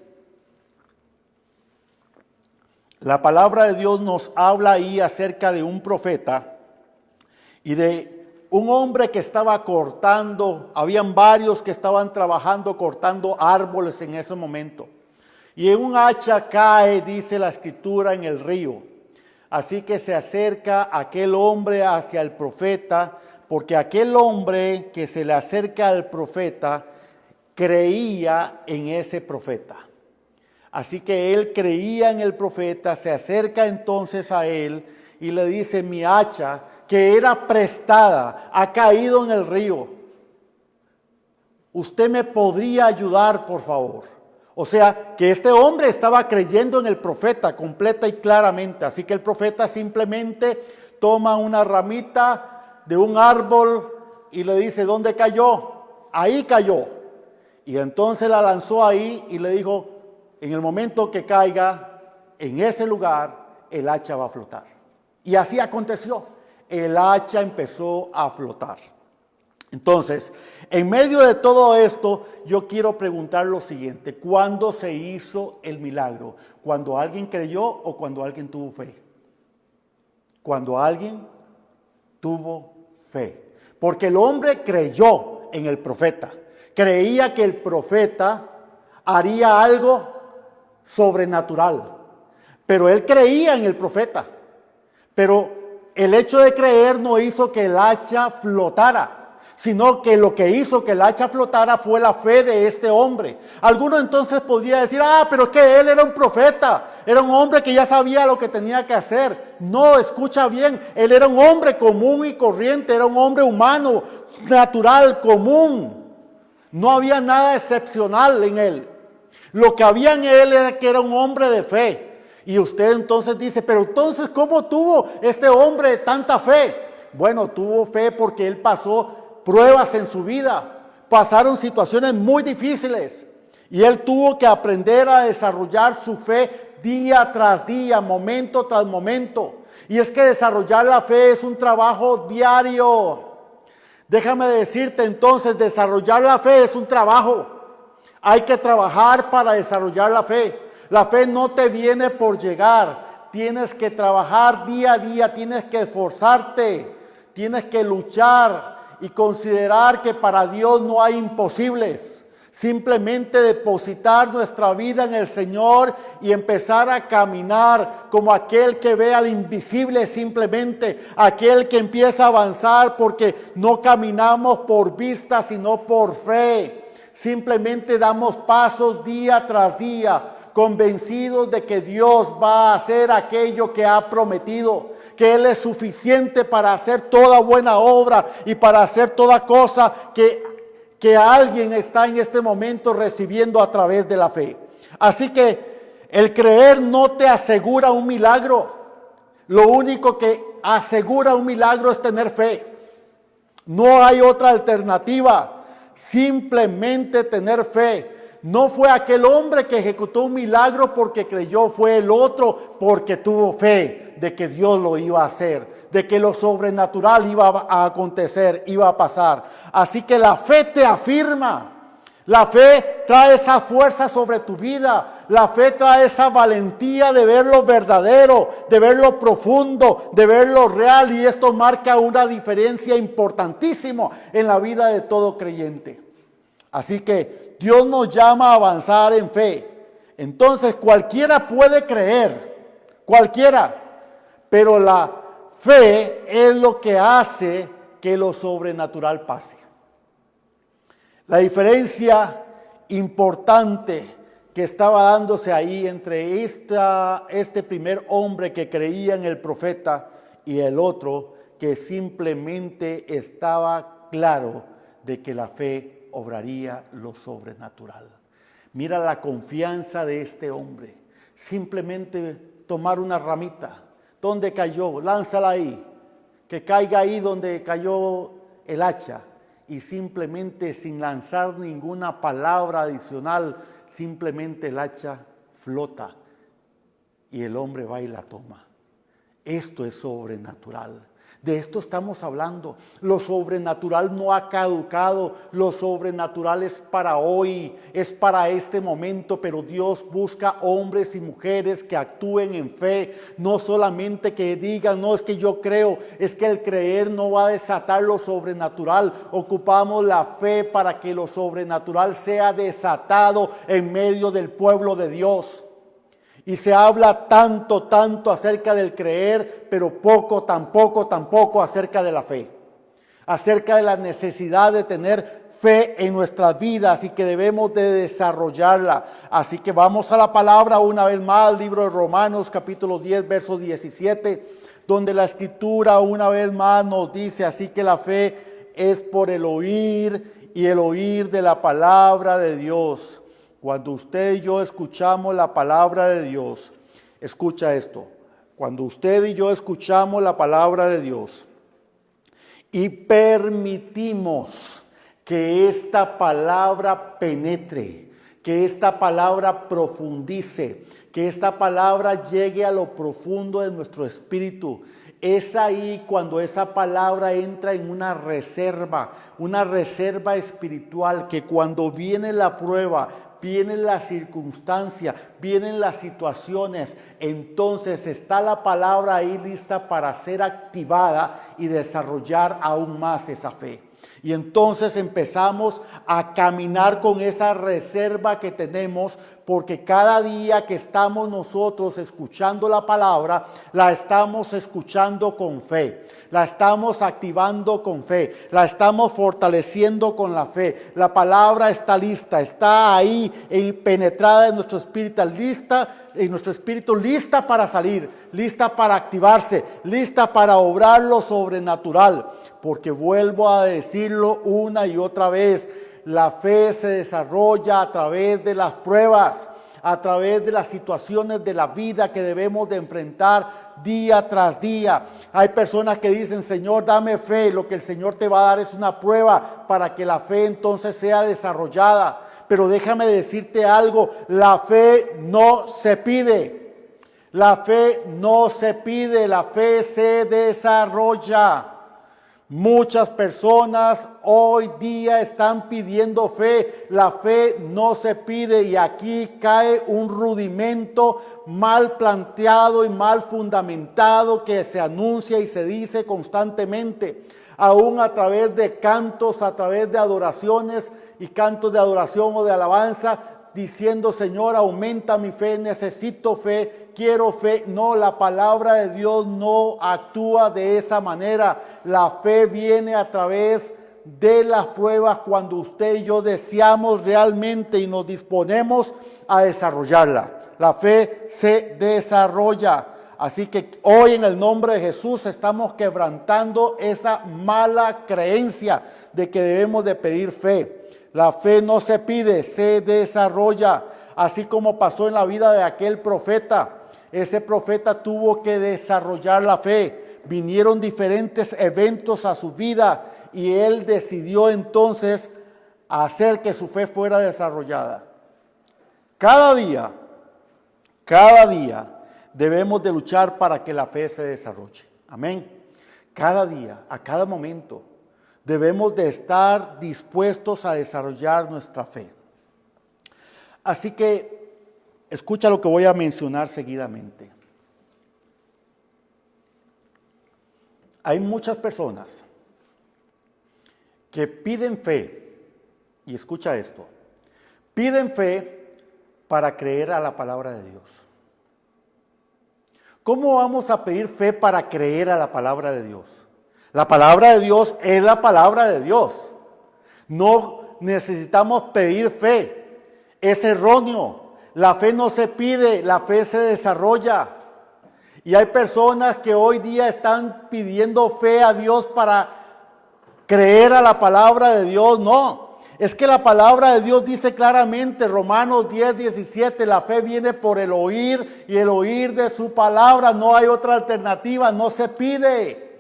Speaker 2: La palabra de Dios nos habla ahí acerca de un profeta y de un hombre que estaba cortando. Habían varios que estaban trabajando, cortando árboles en ese momento. Y en un hacha cae, dice la escritura, en el río. Así que se acerca aquel hombre hacia el profeta, porque aquel hombre que se le acerca al profeta creía en ese profeta. Así que él creía en el profeta, se acerca entonces a él y le dice: mi hacha, que era prestada, ha caído en el río. ¿Usted me podría ayudar, por favor? O sea, que este hombre estaba creyendo en el profeta completa y claramente. Así que el profeta simplemente toma una ramita de un árbol y le dice: ¿dónde cayó? Ahí cayó. Y entonces la lanzó ahí y le dijo: en el momento que caiga en ese lugar, el hacha va a flotar. Y así aconteció. El hacha empezó a flotar. Entonces, en medio de todo esto, yo quiero preguntar lo siguiente: ¿cuándo se hizo el milagro? ¿Cuando alguien creyó o cuando alguien tuvo fe? Cuando alguien tuvo fe. Porque el hombre creyó en el profeta. Creía que el profeta haría algo sobrenatural. Pero él creía en el profeta. Pero el hecho de creer no hizo que el hacha flotara, sino que lo que hizo que el hacha flotara fue la fe de este hombre. Algunos entonces podrían decir, pero que él era un profeta, era un hombre que ya sabía lo que tenía que hacer. No, escucha bien, él era un hombre común y corriente, era un hombre humano, natural, común. No había nada excepcional en él. Lo que había en él era que era un hombre de fe. Y usted entonces dice, pero entonces, ¿cómo tuvo este hombre tanta fe? Bueno, tuvo fe porque él pasó pruebas en su vida, pasaron situaciones muy difíciles y él tuvo que aprender a desarrollar su fe día tras día, momento tras momento. Y es que desarrollar la fe es un trabajo diario. Déjame decirte entonces, desarrollar la fe es un trabajo. Hay que trabajar para desarrollar la fe. La fe no te viene por llegar. Tienes que trabajar día a día, tienes que esforzarte, tienes que luchar y considerar que para Dios no hay imposibles. Simplemente depositar nuestra vida en el Señor y empezar a caminar como aquel que ve al invisible, simplemente aquel que empieza a avanzar, porque no caminamos por vista sino por fe. Simplemente damos pasos día tras día, convencidos de que Dios va a hacer aquello que ha prometido, que Él es suficiente para hacer toda buena obra y para hacer toda cosa que alguien está en este momento recibiendo a través de la fe. Así que el creer no te asegura un milagro. Lo único que asegura un milagro es tener fe. No hay otra alternativa. Simplemente tener fe. No fue aquel hombre que ejecutó un milagro porque creyó, fue el otro porque tuvo fe de que Dios lo iba a hacer, de que lo sobrenatural iba a acontecer, iba a pasar. Así que la fe te afirma. La fe trae esa fuerza sobre tu vida. La fe trae esa valentía de ver lo verdadero, de ver lo profundo, de ver lo real. Y esto marca una diferencia importantísima en la vida de todo creyente. Así que Dios nos llama a avanzar en fe. Entonces cualquiera puede creer, cualquiera. Pero la fe es lo que hace que lo sobrenatural pase. La diferencia importante que estaba dándose ahí entre este primer hombre que creía en el profeta y el otro que simplemente estaba claro de que la fe obraría lo sobrenatural. Mira la confianza de este hombre. Simplemente tomar una ramita. ¿Dónde cayó? Lánzala ahí. Que caiga ahí donde cayó el hacha. Y simplemente sin lanzar ninguna palabra adicional, simplemente el hacha flota. Y el hombre va y la toma. Esto es sobrenatural. De esto estamos hablando. Lo sobrenatural no ha caducado. Lo sobrenatural es para hoy, es para este momento. Pero Dios busca hombres y mujeres que actúen en fe. No solamente que digan, no es que yo creo. Es que el creer no va a desatar lo sobrenatural. Ocupamos la fe para que lo sobrenatural sea desatado en medio del pueblo de Dios. Y se habla tanto acerca del creer, pero tampoco acerca de la fe. Acerca de la necesidad de tener fe en nuestras vidas y que debemos de desarrollarla. Así que vamos a la palabra una vez más, libro de Romanos capítulo 10, verso 17, donde la escritura una vez más nos dice, así que la fe es por el oír y el oír de la palabra de Dios. Cuando usted y yo escuchamos la palabra de Dios, escucha esto, cuando usted y yo escuchamos la palabra de Dios y permitimos que esta palabra penetre, que esta palabra profundice, que esta palabra llegue a lo profundo de nuestro espíritu, es ahí cuando esa palabra entra en una reserva espiritual, que cuando viene la prueba, vienen las circunstancias, vienen las situaciones, entonces está la palabra ahí lista para ser activada y desarrollar aún más esa fe. Y entonces empezamos a caminar con esa reserva que tenemos, porque cada día que estamos nosotros escuchando la palabra, la estamos escuchando con fe, la estamos activando con fe, la estamos fortaleciendo con la fe. La palabra está lista, está ahí penetrada en nuestro espíritu, lista para salir, lista para activarse, lista para obrar lo sobrenatural. Porque vuelvo a decirlo una y otra vez, la fe se desarrolla a través de las pruebas, a través de las situaciones de la vida que debemos de enfrentar día tras día. Hay personas que dicen, Señor, dame fe. Lo que el Señor te va a dar es una prueba para que la fe entonces sea desarrollada. Pero déjame decirte algo, la fe no se pide. La fe no se pide, la fe se desarrolla. Muchas personas hoy día están pidiendo fe. La fe no se pide, y aquí cae un rudimento mal planteado y mal fundamentado que se anuncia y se dice constantemente, aún a través de cantos, a través de adoraciones y cantos de adoración o de alabanza, diciendo, Señor, aumenta mi fe, necesito fe, quiero fe. No, la palabra de Dios no actúa de esa manera. La fe viene a través de las pruebas, cuando usted y yo deseamos realmente y nos disponemos a desarrollarla. La fe se desarrolla. Así que hoy, en el nombre de Jesús, estamos quebrantando esa mala creencia de que debemos de pedir fe. La fe no se pide, se desarrolla. Así como pasó en la vida de aquel profeta. Ese profeta tuvo que desarrollar la fe. Vinieron diferentes eventos a su vida y él decidió entonces hacer que su fe fuera desarrollada. Cada día debemos de luchar para que la fe se desarrolle. Amén. Cada día, a cada momento, debemos de estar dispuestos a desarrollar nuestra fe. Así que escucha lo que voy a mencionar seguidamente. Hay muchas personas que piden fe, y escucha esto, piden fe para creer a la palabra de Dios. ¿Cómo vamos a pedir fe para creer a la palabra de Dios? La palabra de Dios es la palabra de Dios. No necesitamos pedir fe. Es erróneo. La fe no se pide, la fe se desarrolla. Y hay personas que hoy día están pidiendo fe a Dios para creer a la palabra de Dios. No, es que la palabra de Dios dice claramente, Romanos 10:17, la fe viene por el oír y el oír de su palabra. No hay otra alternativa, no se pide.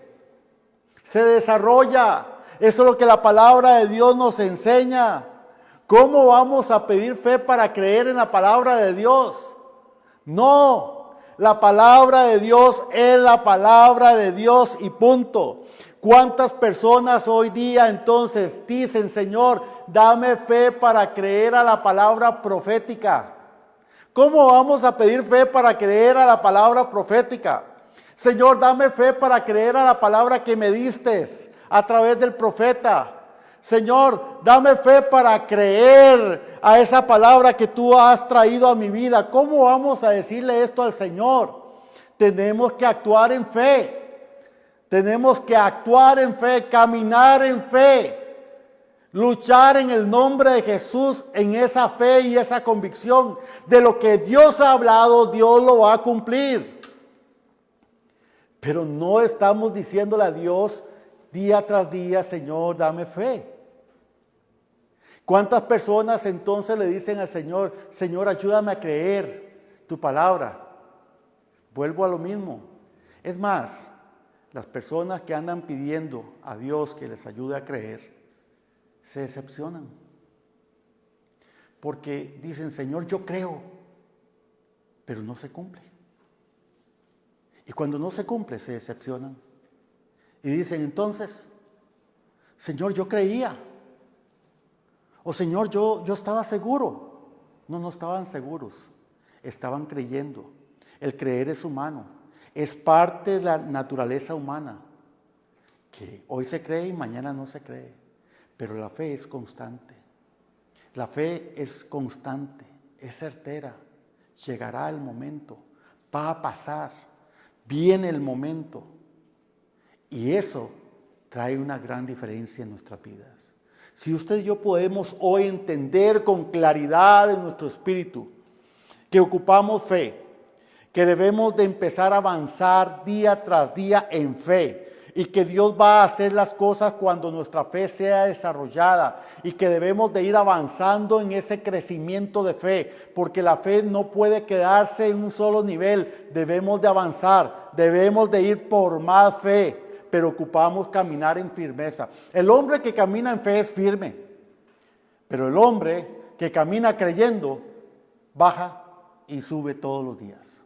Speaker 2: Se desarrolla. Eso es lo que la palabra de Dios nos enseña. ¿Cómo vamos a pedir fe para creer en la palabra de Dios? No, la palabra de Dios es la palabra de Dios y punto. ¿Cuántas personas hoy día entonces dicen, Señor, dame fe para creer a la palabra profética? ¿Cómo vamos a pedir fe para creer a la palabra profética? Señor, dame fe para creer a la palabra que me diste a través del profeta. Señor, dame fe para creer a esa palabra que tú has traído a mi vida. ¿Cómo vamos a decirle esto al Señor? Tenemos que actuar en fe. Tenemos que actuar en fe, caminar en fe, luchar en el nombre de Jesús en esa fe y esa convicción de lo que Dios ha hablado, Dios lo va a cumplir. Pero no estamos diciéndole a Dios día tras día, Señor, dame fe. ¿Cuántas personas entonces le dicen al Señor, Señor, ayúdame a creer tu palabra? Vuelvo a lo mismo. Es más, las personas que andan pidiendo a Dios que les ayude a creer, se decepcionan. Porque dicen, Señor, yo creo, pero no se cumple. Y cuando no se cumple, se decepcionan. Y dicen entonces, Señor, yo creía. O Señor, yo estaba seguro. No estaban seguros. Estaban creyendo. El creer es humano. Es parte de la naturaleza humana. Que hoy se cree y mañana no se cree. Pero la fe es constante. La fe es constante, es certera. Llegará el momento, va a pasar, viene el momento. Y eso trae una gran diferencia en nuestras vidas. Si usted y yo podemos hoy entender con claridad en nuestro espíritu que ocupamos fe, que debemos de empezar a avanzar día tras día en fe, y que Dios va a hacer las cosas cuando nuestra fe sea desarrollada, y que debemos de ir avanzando en ese crecimiento de fe, porque la fe no puede quedarse en un solo nivel. Debemos de avanzar, debemos de ir por más fe, pero ocupamos caminar en firmeza. El hombre que camina en fe es firme, pero el hombre que camina creyendo baja y sube todos los días.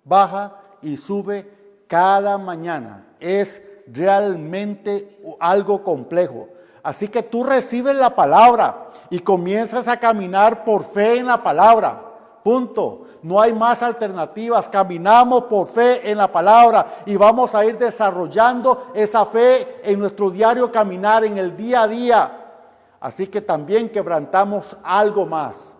Speaker 2: Baja y sube cada mañana. Es realmente algo complejo. Así que tú recibes la palabra y comienzas a caminar por fe en la palabra. Punto. No hay más alternativas. Caminamos por fe en la palabra y vamos a ir desarrollando esa fe en nuestro diario caminar, en el día a día. Así que también quebrantamos algo más.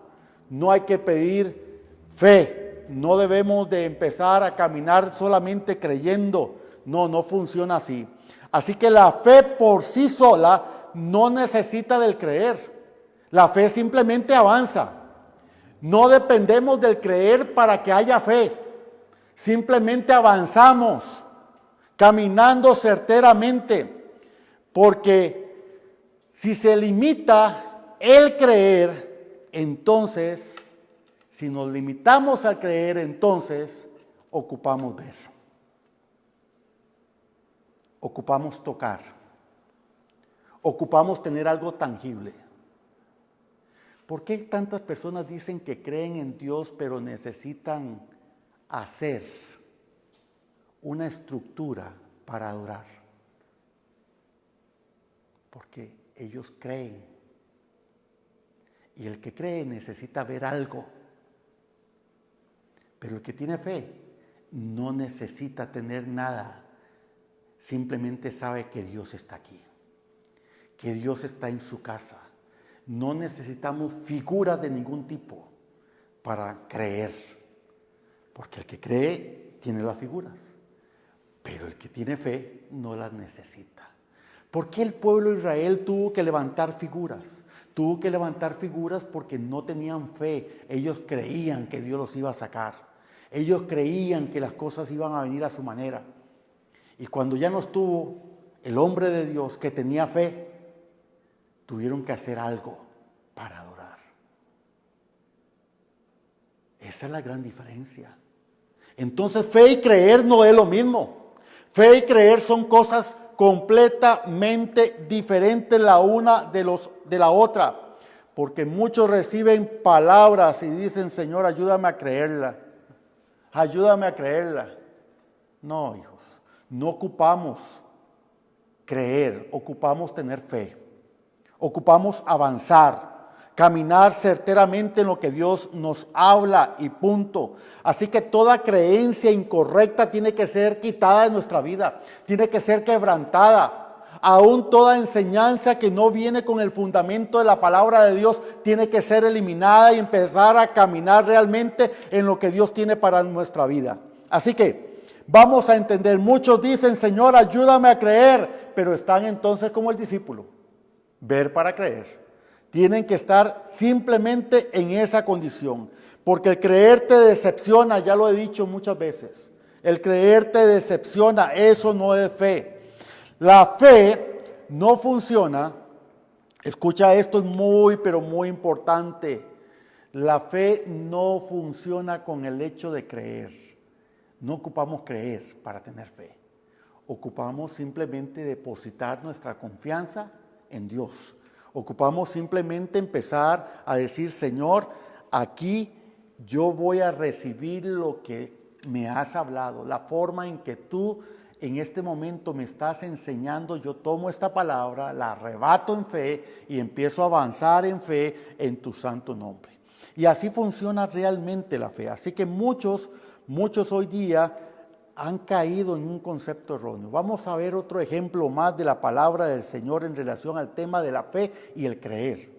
Speaker 2: No hay que pedir fe. No debemos de empezar a caminar solamente creyendo. No funciona así. Así que la fe por sí sola no necesita del creer. La fe simplemente avanza. No dependemos del creer para que haya fe. Simplemente avanzamos, caminando certeramente. Porque si se limita el creer, entonces, si nos limitamos al creer, entonces ocupamos ver. Ocupamos tocar, ocupamos tener algo tangible. ¿Por qué tantas personas dicen que creen en Dios pero necesitan hacer una estructura para adorar? Porque ellos creen. Y el que cree necesita ver algo. Pero el que tiene fe no necesita tener nada. Simplemente sabe que Dios está aquí, que Dios está en su casa. No necesitamos figuras de ningún tipo para creer, porque el que cree tiene las figuras, pero el que tiene fe no las necesita. ¿Por qué el pueblo de Israel tuvo que levantar figuras? Tuvo que levantar figuras porque no tenían fe. Ellos creían que Dios los iba a sacar. Ellos creían que las cosas iban a venir a su manera. Y cuando ya no estuvo el hombre de Dios que tenía fe, tuvieron que hacer algo para adorar. Esa es la gran diferencia. Entonces, fe y creer no es lo mismo. Fe y creer son cosas completamente diferentes la una de la otra. Porque muchos reciben palabras y dicen: Señor, ayúdame a creerla. Ayúdame a creerla. No, hijos. No ocupamos creer, ocupamos tener fe, ocupamos avanzar, caminar certeramente en lo que Dios nos habla y punto. Así que toda creencia incorrecta tiene que ser quitada de nuestra vida, tiene que ser quebrantada. Aún toda enseñanza que no viene con el fundamento de la palabra de Dios tiene que ser eliminada y empezar a caminar realmente en lo que Dios tiene para nuestra vida. Así que vamos a entender, muchos dicen: Señor, ayúdame a creer, pero están entonces como el discípulo, ver para creer. Tienen que estar simplemente en esa condición, porque el creer te decepciona, ya lo he dicho muchas veces. El creer te decepciona, eso no es fe. La fe no funciona, escucha esto, es muy pero muy importante. La fe no funciona con el hecho de creer. No ocupamos creer para tener fe. Ocupamos simplemente depositar nuestra confianza en Dios. Ocupamos simplemente empezar a decir: Señor, aquí yo voy a recibir lo que me has hablado. La forma en que tú en este momento me estás enseñando, yo tomo esta palabra, la arrebato en fe y empiezo a avanzar en fe en tu santo nombre. Y así funciona realmente la fe. Así que muchos hoy día han caído en un concepto erróneo. Vamos a ver otro ejemplo más de la palabra del Señor en relación al tema de la fe y el creer.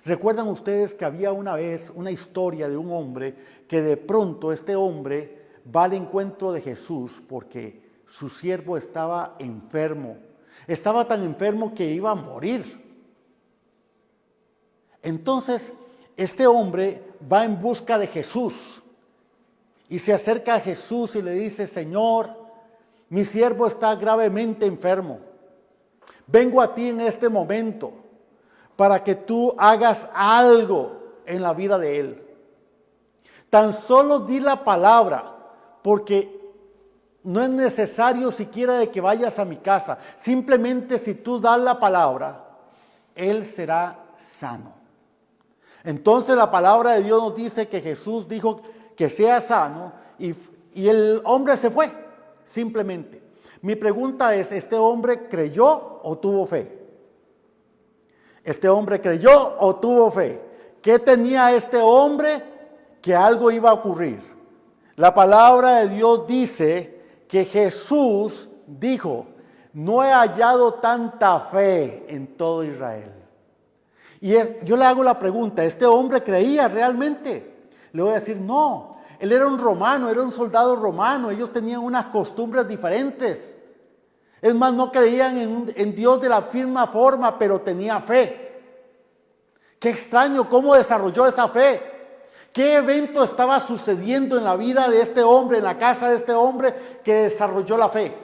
Speaker 2: ¿Recuerdan ustedes que había una vez una historia de un hombre que de pronto este hombre va al encuentro de Jesús porque su siervo estaba enfermo? Estaba tan enfermo que iba a morir. Entonces, este hombre va en busca de Jesús y se acerca a Jesús y le dice: Señor, mi siervo está gravemente enfermo. Vengo a ti en este momento para que tú hagas algo en la vida de él. Tan solo di la palabra, porque no es necesario siquiera de que vayas a mi casa. Simplemente si tú das la palabra, él será sano. Entonces la palabra de Dios nos dice que Jesús dijo que sea sano y el hombre se fue, simplemente. Mi pregunta es, ¿este hombre creyó o tuvo fe? ¿Este hombre creyó o tuvo fe? ¿Qué tenía este hombre? Que algo iba a ocurrir. La palabra de Dios dice que Jesús dijo: no he hallado tanta fe en todo Israel. Y yo le hago la pregunta, ¿este hombre creía realmente? Le voy a decir, no. Él era un romano, era un soldado romano. Ellos tenían unas costumbres diferentes. Es más, no creían en Dios de la misma forma, pero tenía fe. Qué extraño, ¿cómo desarrolló esa fe? ¿Qué evento estaba sucediendo en la vida de este hombre, en la casa de este hombre que desarrolló la fe?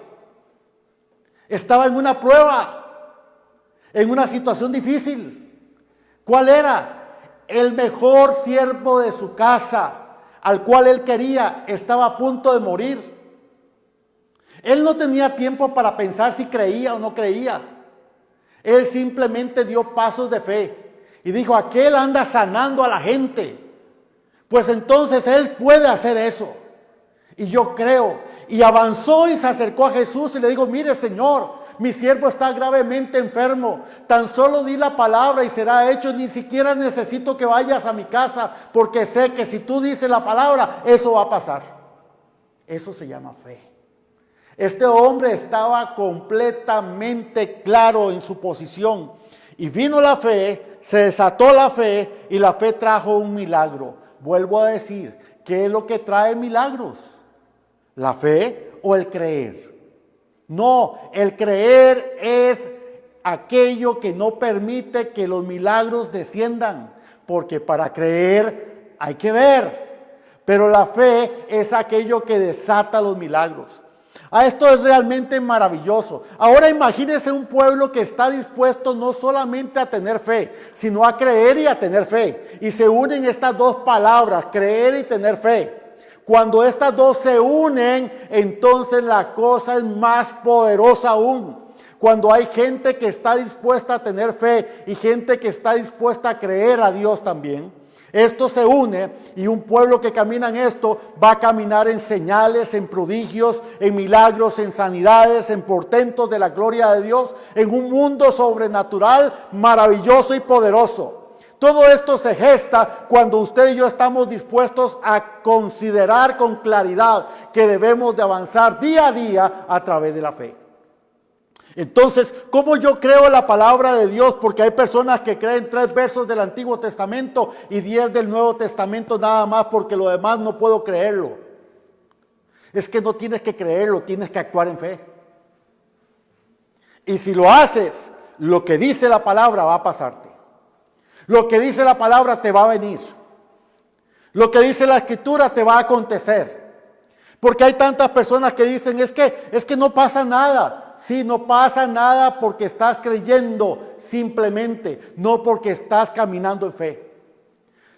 Speaker 2: Estaba en una prueba, en una situación difícil. ¿Cuál era? El mejor siervo de su casa, al cual él quería, estaba a punto de morir. Él no tenía tiempo para pensar si creía o no creía. Él simplemente dio pasos de fe y dijo: aquel anda sanando a la gente, pues entonces él puede hacer eso. Y yo creo. Y avanzó y se acercó a Jesús y le dijo: mire, Señor, mi siervo está gravemente enfermo. Tan solo di la palabra y será hecho. Ni siquiera necesito que vayas a mi casa, porque sé que si tú dices la palabra, eso va a pasar. Eso se llama fe. Este hombre estaba completamente claro en su posición. Y vino la fe, se desató la fe y la fe trajo un milagro. Vuelvo a decir, ¿qué es lo que trae milagros? ¿La fe o el creer? No, el creer es aquello que no permite que los milagros desciendan, porque para creer hay que ver, pero la fe es aquello que desata los milagros. Esto es realmente maravilloso. Ahora imagínese un pueblo que está dispuesto no solamente a tener fe, sino a creer y a tener fe. Y se unen estas dos palabras, creer y tener fe. Cuando estas dos se unen, entonces la cosa es más poderosa aún. Cuando hay gente que está dispuesta a tener fe y gente que está dispuesta a creer a Dios también. Esto se une y un pueblo que camina en esto va a caminar en señales, en prodigios, en milagros, en sanidades, en portentos de la gloria de Dios, en un mundo sobrenatural, maravilloso y poderoso. Todo esto se gesta cuando usted y yo estamos dispuestos a considerar con claridad que debemos de avanzar día a día a través de la fe. Entonces, ¿cómo yo creo en la palabra de Dios? Porque hay personas que creen 3 versos del Antiguo Testamento y 10 del Nuevo Testamento nada más, porque lo demás no puedo creerlo. Es que no tienes que creerlo, tienes que actuar en fe. Y si lo haces, lo que dice la palabra va a pasarte. Lo que dice la palabra te va a venir. Lo que dice la Escritura te va a acontecer. Porque hay tantas personas que dicen, es que no pasa nada. Sí, no pasa nada porque estás creyendo simplemente, no porque estás caminando en fe.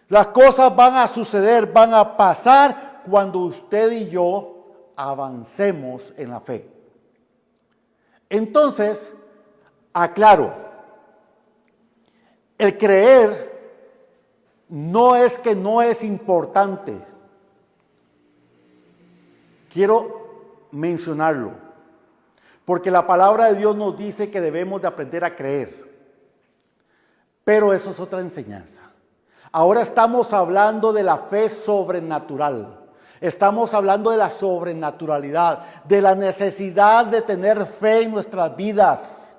Speaker 2: Las cosas van a suceder, van a pasar cuando usted y yo avancemos en la fe. Entonces, aclaro. El creer no es que no es importante. Quiero mencionarlo, porque la palabra de Dios nos dice que debemos de aprender a creer. Pero eso es otra enseñanza. Ahora estamos hablando de la fe sobrenatural. Estamos hablando de la sobrenaturalidad, de la necesidad de tener fe en nuestras vidas,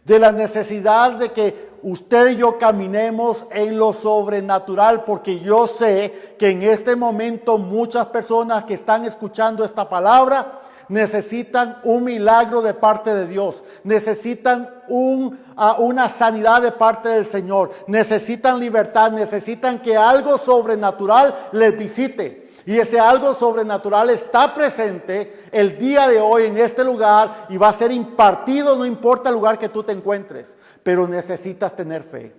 Speaker 2: de la necesidad de que usted y yo caminemos en lo sobrenatural, porque yo sé que en este momento muchas personas que están escuchando esta palabra necesitan un milagro de parte de Dios, necesitan una sanidad de parte del Señor, necesitan libertad, necesitan que algo sobrenatural les visite. Y ese algo sobrenatural está presente el día de hoy en este lugar y va a ser impartido, no importa el lugar que tú te encuentres, pero necesitas tener fe.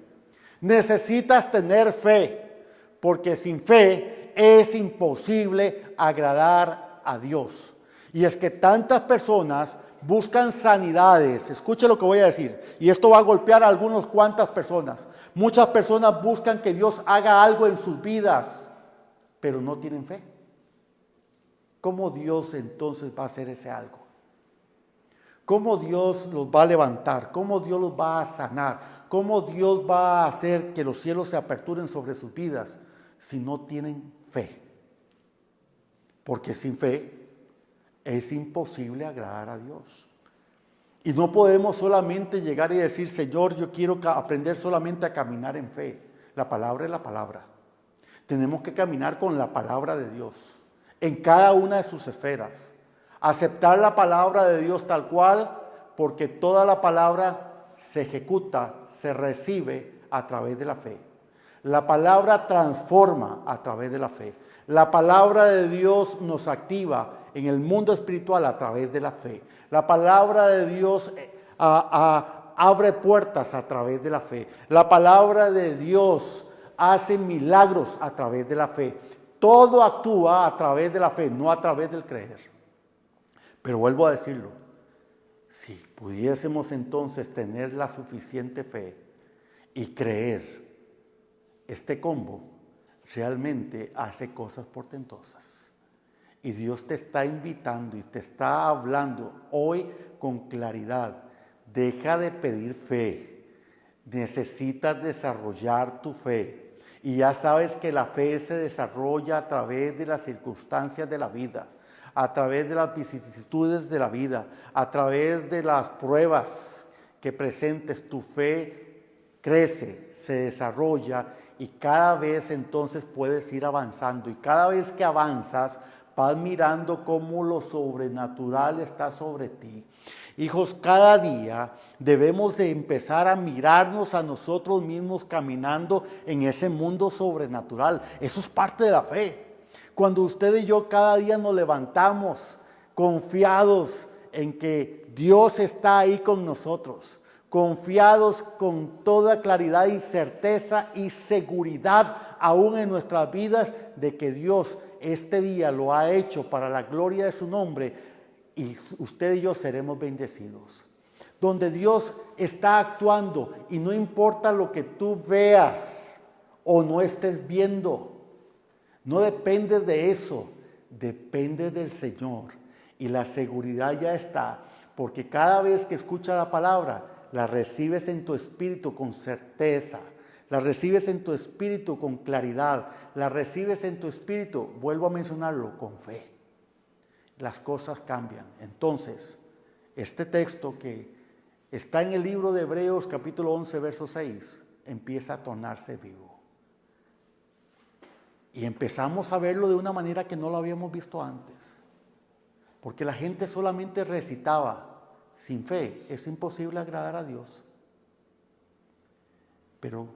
Speaker 2: Necesitas tener fe, porque sin fe es imposible agradar a Dios. Y es que tantas personas buscan sanidades. Escuche lo que voy a decir. Y esto va a golpear a algunas cuantas personas. Muchas personas buscan que Dios haga algo en sus vidas, pero no tienen fe. ¿Cómo Dios entonces va a hacer ese algo? ¿Cómo Dios los va a levantar? ¿Cómo Dios los va a sanar? ¿Cómo Dios va a hacer que los cielos se aperturen sobre sus vidas si no tienen fe? Porque sin fe es imposible agradar a Dios. Y no podemos solamente llegar y decir, Señor, yo quiero aprender solamente a caminar en fe. La palabra es la palabra. Tenemos que caminar con la palabra de Dios en cada una de sus esferas. Aceptar la palabra de Dios tal cual, porque toda la palabra se ejecuta, se recibe a través de la fe. La palabra transforma a través de la fe. La palabra de Dios nos activa en el mundo espiritual a través de la fe. La palabra de Dios abre puertas a través de la fe. La palabra de Dios hace milagros a través de la fe. Todo actúa a través de la fe, no a través del creer. Pero vuelvo a decirlo, si pudiésemos entonces tener la suficiente fe y creer, este combo realmente hace cosas portentosas. Y Dios te está invitando y te está hablando hoy con claridad. Deja de pedir fe. Necesitas desarrollar tu fe. Y ya sabes que la fe se desarrolla a través de las circunstancias de la vida, a través de las vicisitudes de la vida, a través de las pruebas que presentes. Tu fe crece, se desarrolla y cada vez entonces puedes ir avanzando. Y cada vez que avanzas, vas mirando cómo lo sobrenatural está sobre ti. Hijos, cada día debemos de empezar a mirarnos a nosotros mismos caminando en ese mundo sobrenatural. Eso es parte de la fe. Cuando usted y yo cada día nos levantamos confiados en que Dios está ahí con nosotros, confiados con toda claridad y certeza y seguridad aún en nuestras vidas de que Dios este día lo ha hecho para la gloria de su nombre y usted y yo seremos bendecidos. Donde Dios está actuando y no importa lo que tú veas o no estés viendo, no depende de eso, depende del Señor. Y la seguridad ya está, porque cada vez que escuchas la palabra, la recibes en tu espíritu con certeza, la recibes en tu espíritu con claridad, la recibes en tu espíritu, vuelvo a mencionarlo, con fe. Las cosas cambian. Entonces, este texto que está en el libro de Hebreos capítulo 11, verso 6, empieza a tornarse vivo. Y empezamos a verlo de una manera que no lo habíamos visto antes. Porque la gente solamente recitaba. Sin fe es imposible agradar a Dios. Pero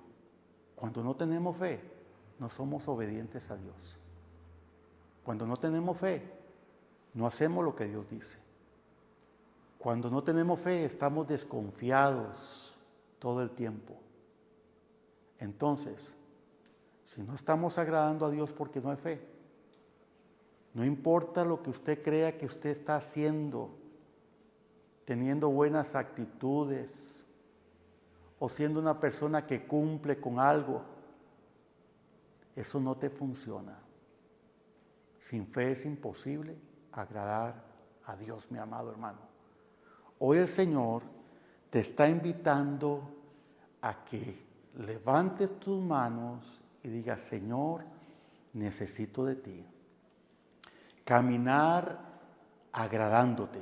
Speaker 2: cuando no tenemos fe, no somos obedientes a Dios. Cuando no tenemos fe, no hacemos lo que Dios dice. Cuando no tenemos fe, estamos desconfiados todo el tiempo. Entonces, si no estamos agradando a Dios porque no hay fe, no importa lo que usted crea que usted está haciendo, teniendo buenas actitudes o siendo una persona que cumple con algo, eso no te funciona. Sin fe es imposible agradar a Dios, mi amado hermano. Hoy el Señor te está invitando a que levantes tus manos y digas, Señor, necesito de ti. caminar agradándote.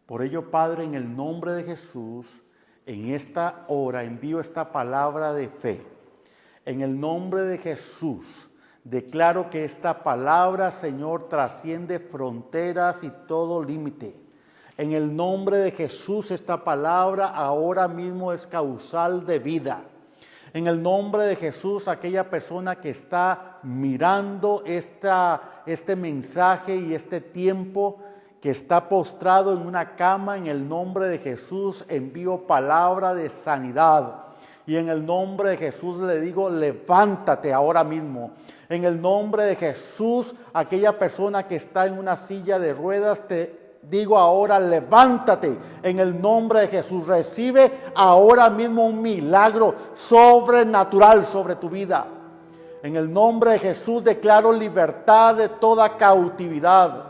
Speaker 2: Por ello, Padre, en el nombre de Jesús, en esta hora envío esta palabra de fe. En el nombre de Jesús, declaro que esta palabra, Señor, trasciende fronteras y todo límite. En el nombre de Jesús, esta palabra ahora mismo es causal de vida. En el nombre de Jesús, aquella persona que está mirando este mensaje y este tiempo, que está postrado en una cama, en el nombre de Jesús envío palabra de sanidad. Y en el nombre de Jesús le digo, levántate ahora mismo. En el nombre de Jesús, aquella persona que está en una silla de ruedas, te digo ahora, levántate. En el nombre de Jesús, recibe ahora mismo un milagro sobrenatural sobre tu vida. En el nombre de Jesús declaro libertad de toda cautividad.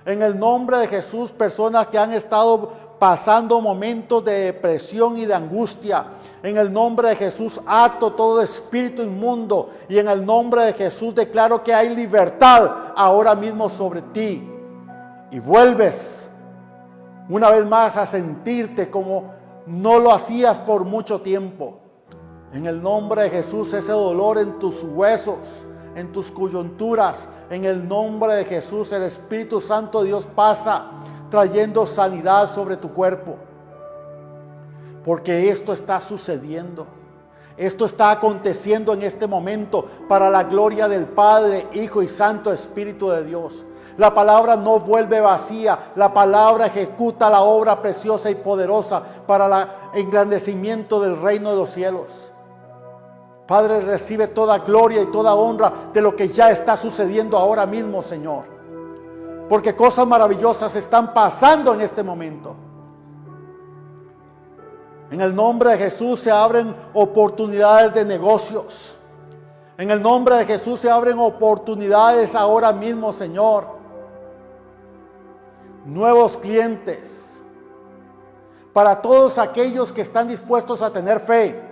Speaker 2: En el nombre de Jesús, personas que han estado pasando momentos de depresión y de angustia. En el nombre de Jesús ato todo espíritu inmundo. Y en el nombre de Jesús declaro que hay libertad ahora mismo sobre ti. Y vuelves una vez más a sentirte como no lo hacías por mucho tiempo. En el nombre de Jesús, ese dolor en tus huesos, en tus coyunturas, en el nombre de Jesús, el Espíritu Santo de Dios pasa trayendo sanidad sobre tu cuerpo. Porque esto está sucediendo. Esto está aconteciendo en este momento para la gloria del Padre, Hijo y Santo Espíritu de Dios. La palabra no vuelve vacía. La palabra ejecuta la obra preciosa y poderosa para el engrandecimiento del reino de los cielos. Padre, recibe toda gloria y toda honra de lo que ya está sucediendo ahora mismo, Señor. Porque cosas maravillosas están pasando en este momento. En el nombre de Jesús se abren oportunidades de negocios. En el nombre de Jesús se abren oportunidades ahora mismo, Señor. Nuevos clientes. Para todos aquellos que están dispuestos a tener fe.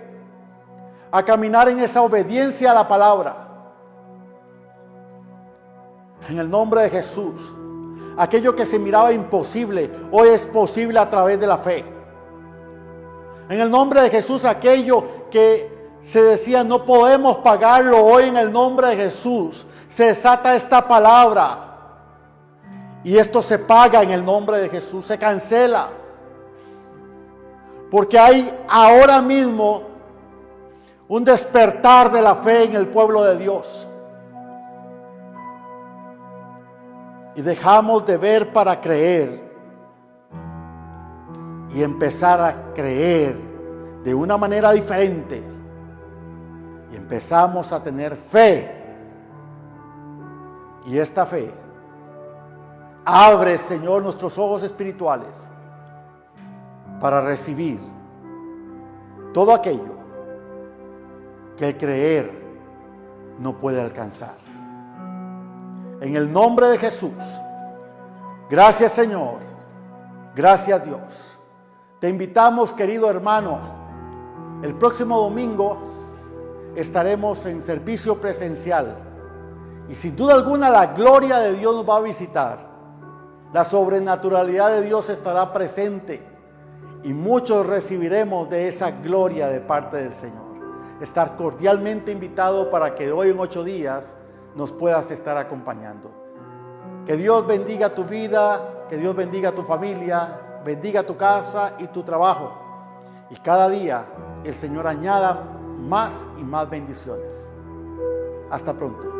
Speaker 2: A caminar en esa obediencia a la palabra. En el nombre de Jesús. Aquello que se miraba imposible, hoy es posible a través de la fe. En el nombre de Jesús, aquello que se decía no podemos pagarlo, hoy en el nombre de Jesús se desata esta palabra. Y esto se paga en el nombre de Jesús, se cancela. Porque hay ahora mismo un despertar de la fe en el pueblo de Dios. Y dejamos de ver para creer. Y empezar a creer de una manera diferente. Y empezamos a tener fe. Y esta fe abre, Señor, nuestros ojos espirituales para recibir todo aquello que el creer no puede alcanzar. En el nombre de Jesús, gracias, Señor, gracias, Dios. Te invitamos, querido hermano, el próximo domingo estaremos en servicio presencial y sin duda alguna la gloria de Dios nos va a visitar. La sobrenaturalidad de Dios estará presente y muchos recibiremos de esa gloria de parte del Señor. Estar cordialmente invitado para que hoy en 8 días nos puedas estar acompañando. Que Dios bendiga tu vida, que Dios bendiga tu familia, bendiga tu casa y tu trabajo. Y cada día el Señor añada más y más bendiciones. Hasta pronto.